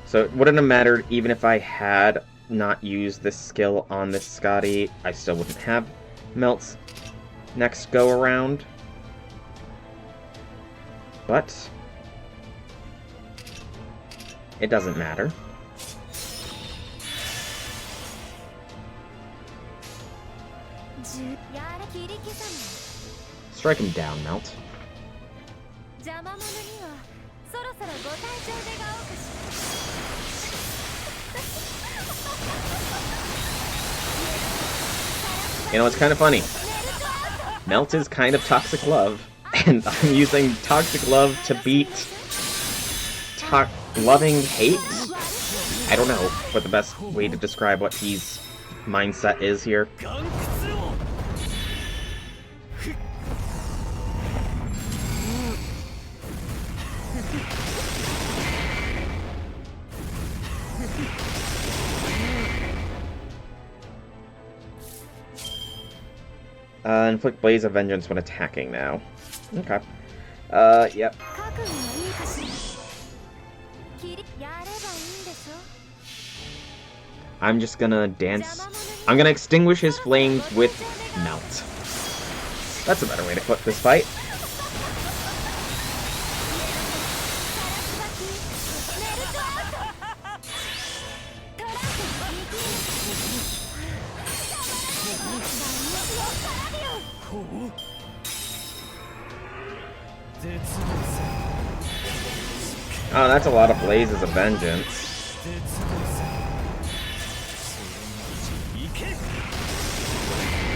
Speaker 1: So it wouldn't have mattered even if I had not used this skill on this Scotty. I still wouldn't have Melt's next go around. But it doesn't matter. Strike him down, Melt. You know, it's kind of funny. Melt is kind of Toxic Love, and I'm using Toxic Love to beat Loving Hate? I don't know what the best way to describe what his mindset is here. Inflict Blaze of Vengeance when attacking now. Okay. Yep. I'm just gonna dance. I'm gonna extinguish his flames with Melt. That's a better way to put this fight. Oh, that's a lot of Blazes of Vengeance.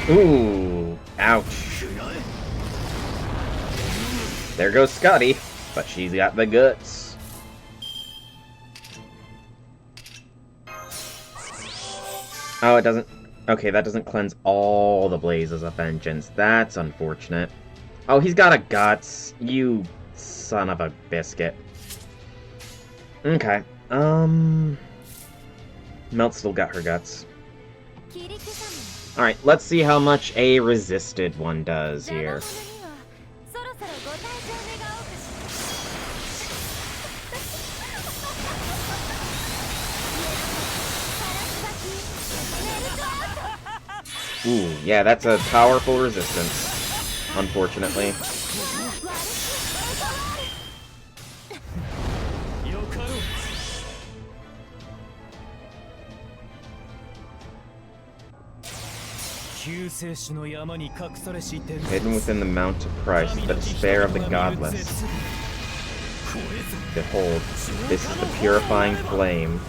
Speaker 1: Ooh, ouch. There goes Scotty, but she's got the guts. Oh, it doesn't... Okay, that doesn't cleanse all the blazes of vengeance. That's unfortunate. Oh, he's got a guts. You son of a biscuit. Okay. Melt still got her guts. Alright, let's see how much a resisted one does here. Ooh, yeah, that's a powerful resistance, unfortunately. Hidden within the Mount of Christ, the despair of the godless. Behold, this is the purifying flame.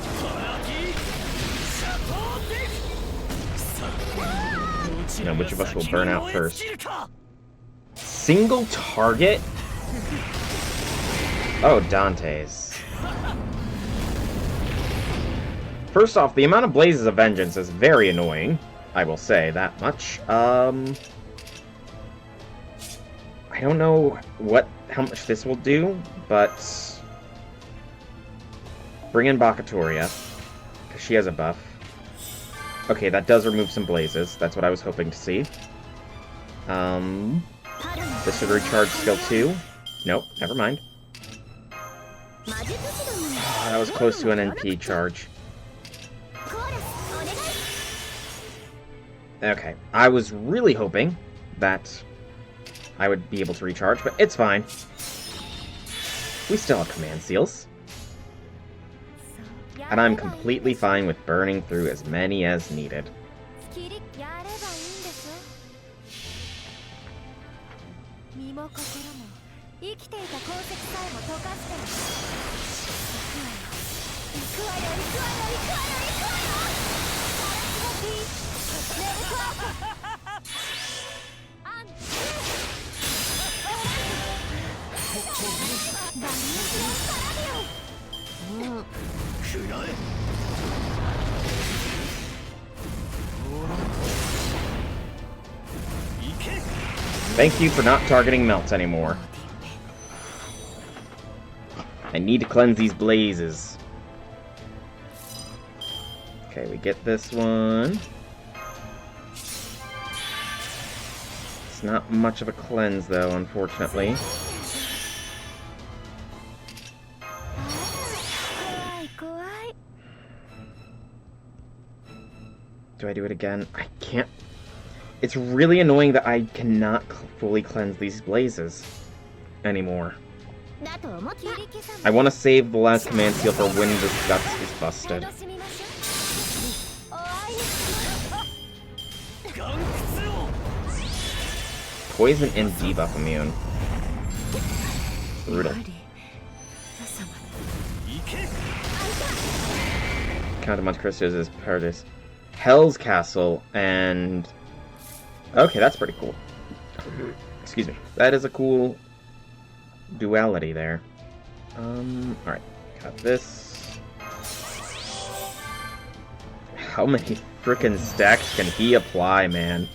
Speaker 1: Now, which of us will burn out first? Single target? Oh, Dante's. First off, the amount of blazes of vengeance is very annoying. I will say that much. I don't know how much this will do, but bring in Bakatoria, because she has a buff. Okay, that does remove some blazes. That's what I was hoping to see. This should recharge skill 2. Nope, never mind. That was close to an NP charge. Okay, I was really hoping that I would be able to recharge, but it's fine. We still have command seals. And I'm completely fine with burning through as many as needed. Thank you for not targeting Melt anymore. I need to cleanse these blazes. Okay, we get this one. It's not much of a cleanse, though, unfortunately. Do I do it again? I can't. It's really annoying that I cannot fully cleanse these blazes anymore. I want to save the last command seal for when this guts is busted. Poison and debuff immune. Brutal. Count of Monte Cristo's is Paradise. Hell's Castle and... Okay, that's pretty cool. Excuse me. That is a cool duality there. Alright. Got this. How many frickin' stacks can he apply, man?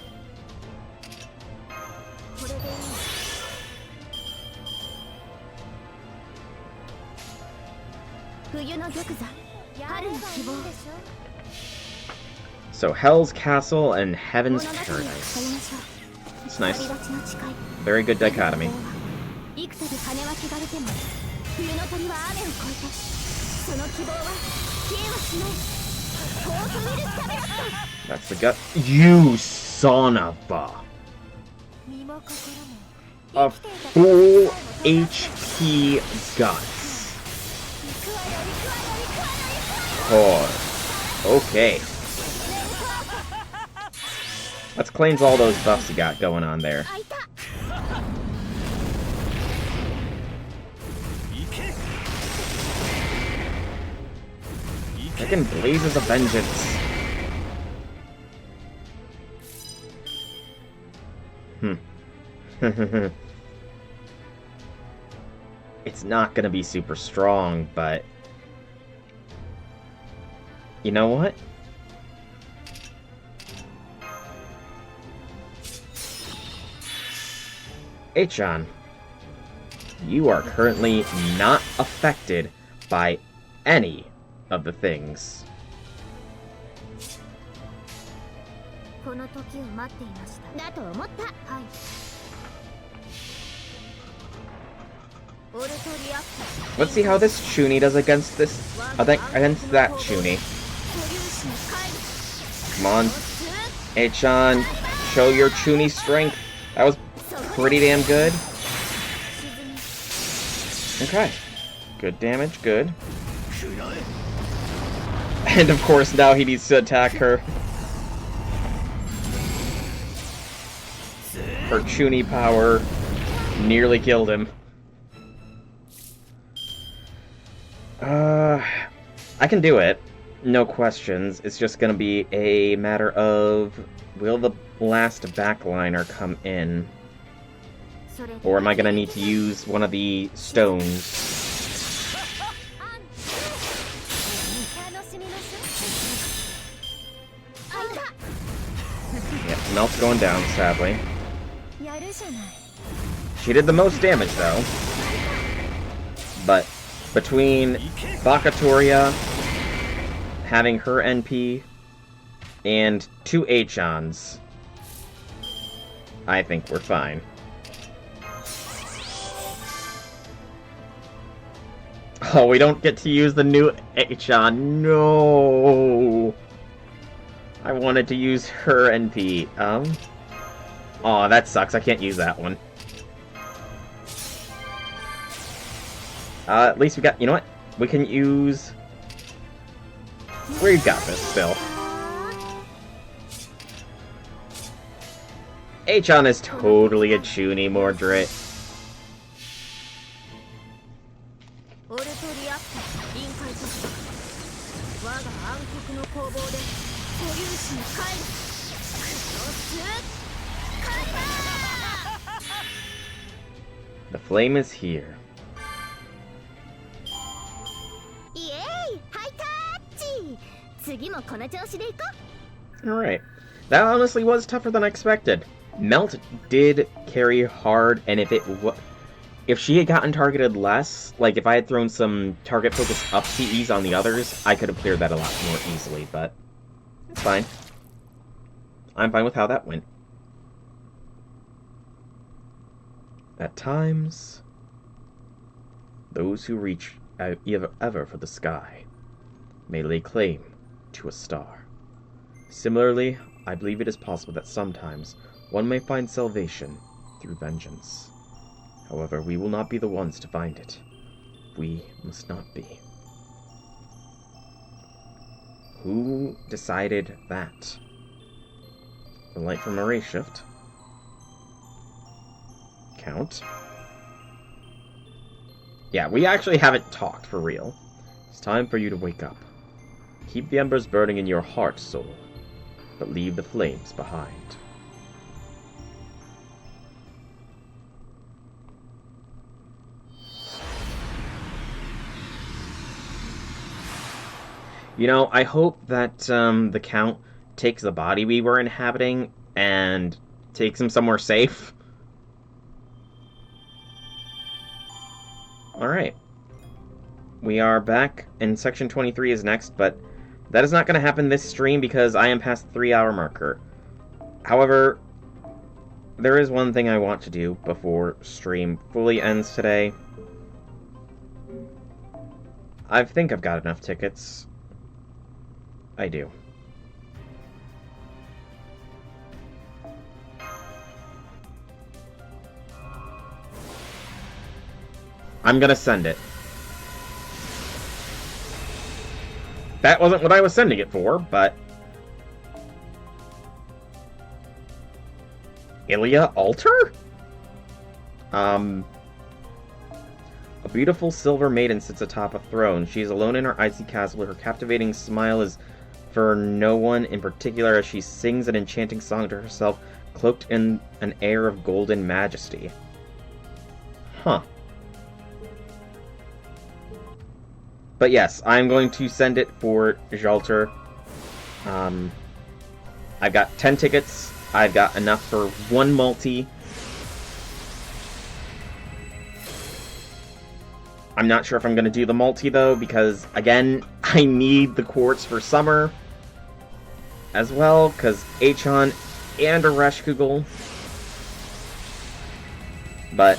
Speaker 1: So, Hell's Castle and Heaven's Paradise. It's nice. Very good dichotomy. That's the gut. You son of a full HP guts. Oh, okay. Let's cleanse all those buffs you got going on there. Frickin' Blazes of Vengeance. It's not gonna be super strong, but... You know what? Achan, you are currently not affected by any of the things. Let's see how this Chuny does against this. Against that Chuny. Come on, Achan, show your Chuny strength. That was pretty damn good. Okay, good damage, good. And of course, now he needs to attack her. Her Chuny power nearly killed him. I can do it. No questions. It's just gonna be a matter of, will the last backliner come in? Or am I gonna need to use one of the stones? Yep, Melt's going down, sadly. She did the most damage, though. But between Bakatoria having her NP and 2 Achons, I think we're fine. Oh, we don't get to use the new Achon. No! I wanted to use her NP. Aw, that sucks. I can't use that one. At least we got... You know what? We can use... We've got this still. Achon is totally a Chuny, Mordred. The flame is here. Alright. That honestly was tougher than I expected. Melt did carry hard, and if she had gotten targeted less, like if I had thrown some target focus up CEs on the others, I could have cleared that a lot more easily, but it's fine. I'm fine with how that went. At times, those who reach out ever for the sky may lay claim to a star. Similarly, I believe it is possible that sometimes one may find salvation through vengeance. However, we will not be the ones to find it. We must not be. Who decided that? The light from Array Shift. Count. Yeah, we actually haven't talked for real. It's time for you to wake up. Keep the embers burning in your heart, soul, but leave the flames behind. You know, I hope that the Count takes the body we were inhabiting and takes him somewhere safe. Alright. We are back, and Section 23 is next, but that is not going to happen this stream because I am past the 3-hour marker. However, there is one thing I want to do before stream fully ends today. I think I've got enough tickets. I do. I'm gonna send it. That wasn't what I was sending it for, but... Ilya Altar? A beautiful silver maiden sits atop a throne. She is alone in her icy castle. Her captivating smile is for no one in particular as she sings an enchanting song to herself. cloaked in an air of golden majesty. Huh. But yes, I'm going to send it for Jalter. I've got 10 tickets. I've got enough for 1 multi. I'm not sure if I'm going to do the multi, though, because, again, I need the quartz for summer as well, because Achon and a Reshkugel. But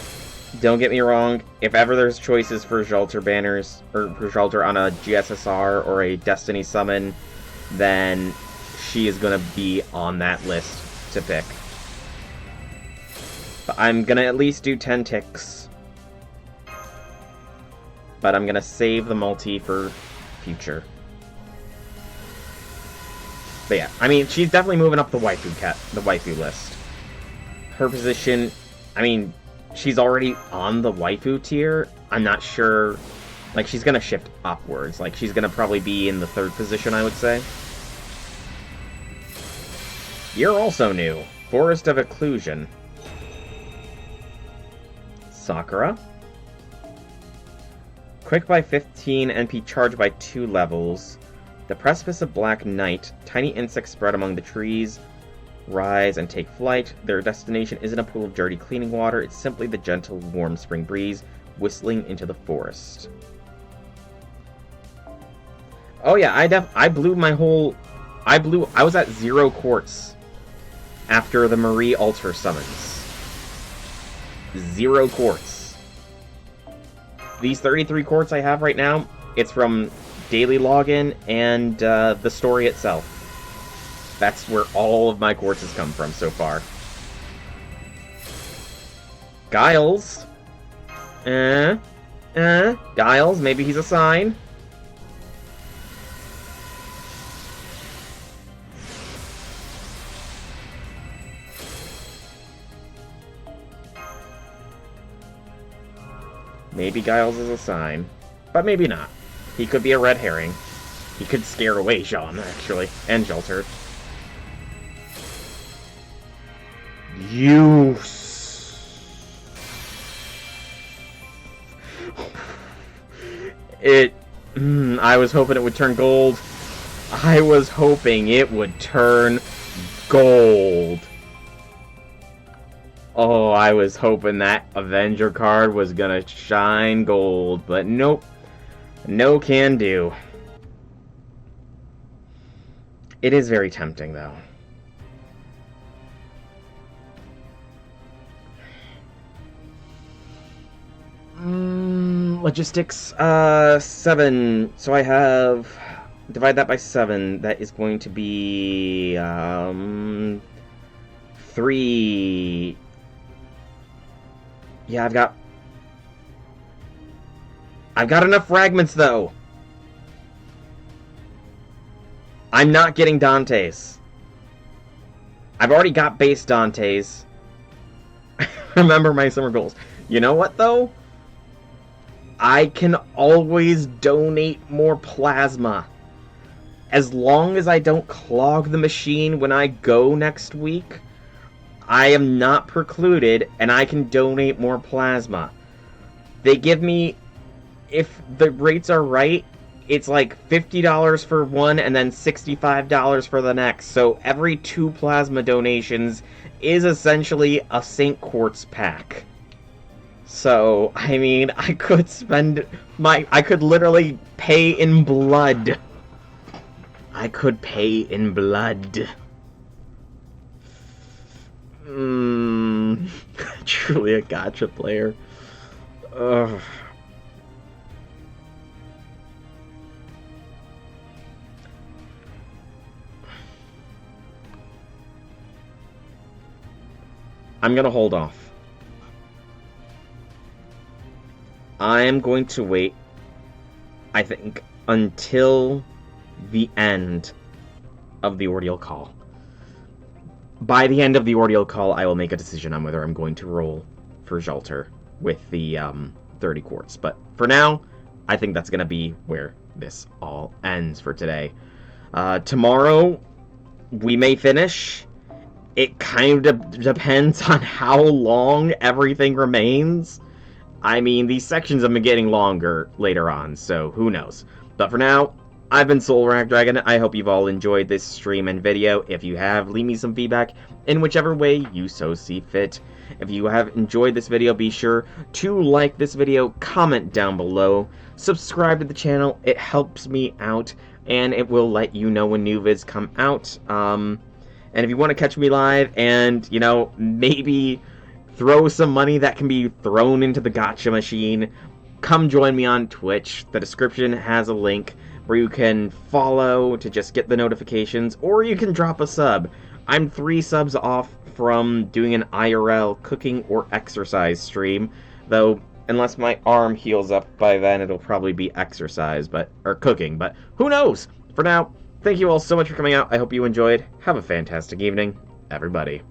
Speaker 1: don't get me wrong, if ever there's choices for Jalter banners, or for Jalter on a GSSR or a Destiny summon, then she is going to be on that list to pick. But I'm going to at least do 10 ticks. But I'm going to save the multi for future. But yeah, I mean, she's definitely moving up the waifu list. Her position, I mean, she's already on the waifu tier. I'm not sure, like, she's going to shift upwards. Like, she's going to probably be in the 3rd position, I would say. You're also new. Forest of Occlusion. Sakura. Quick by 15, NP charge by 2 levels. The Precipice of Black Night. Tiny insects spread among the trees, rise and take flight. Their destination isn't a pool of dirty cleaning water, it's simply the gentle, warm spring breeze whistling into the forest. Oh yeah, I blew my whole... I was at 0 quartz after the Marie Alter summons. 0 quartz. These 33 quartz I have right now, it's from daily login and the story itself. That's where all of my quartzes come from so far. Giles. Giles, maybe he's a sign. Maybe Giles is a sign, but maybe not. He could be a red herring. He could scare away Jean, actually, and Jalter. I was hoping it would turn gold. I was hoping it would turn gold. Oh, I was hoping that Avenger card was gonna shine gold, but nope. No can do. It is very tempting, though. Logistics, 7. So I have... Divide that by 7. That is going to be... 3... Yeah, I've got enough fragments, though. I'm not getting Dante's. I've already got base Dante's. Remember my summer goals. You know what, though? I can always donate more plasma. As long as I don't clog the machine when I go next week, I am not precluded, and I can donate more plasma. They give me, if the rates are right, it's like $50 for one and then $65 for the next. So every 2 plasma donations is essentially a St. Quartz pack. So, I mean, I could literally pay in blood. I could pay in blood. Truly a gacha player. Ugh. I'm gonna hold off. I am going to wait, I think, until the end of the Ordeal Call. By the end of the Ordeal Call, I will make a decision on whether I'm going to roll for Jalter with the 30 quartz. But for now, I think that's going to be where this all ends for today. Tomorrow, we may finish. it kind of depends on how long everything remains. I mean, these sections have been getting longer later on, so who knows. But for now, I've been Dragon. I hope you've all enjoyed this stream and video. If you have, leave me some feedback in whichever way you so see fit. If you have enjoyed this video, be sure to like this video, comment down below, subscribe to the channel. It helps me out, and it will let you know when new vids come out. And if you want to catch me live and, you know, maybe throw some money that can be thrown into the gacha machine, come join me on Twitch. The description has a link where you can follow to just get the notifications, or you can drop a sub. I'm 3 subs off from doing an IRL cooking or exercise stream, though unless my arm heals up by then, it'll probably be exercise, or cooking, but who knows? For now, thank you all so much for coming out. I hope you enjoyed. Have a fantastic evening, everybody.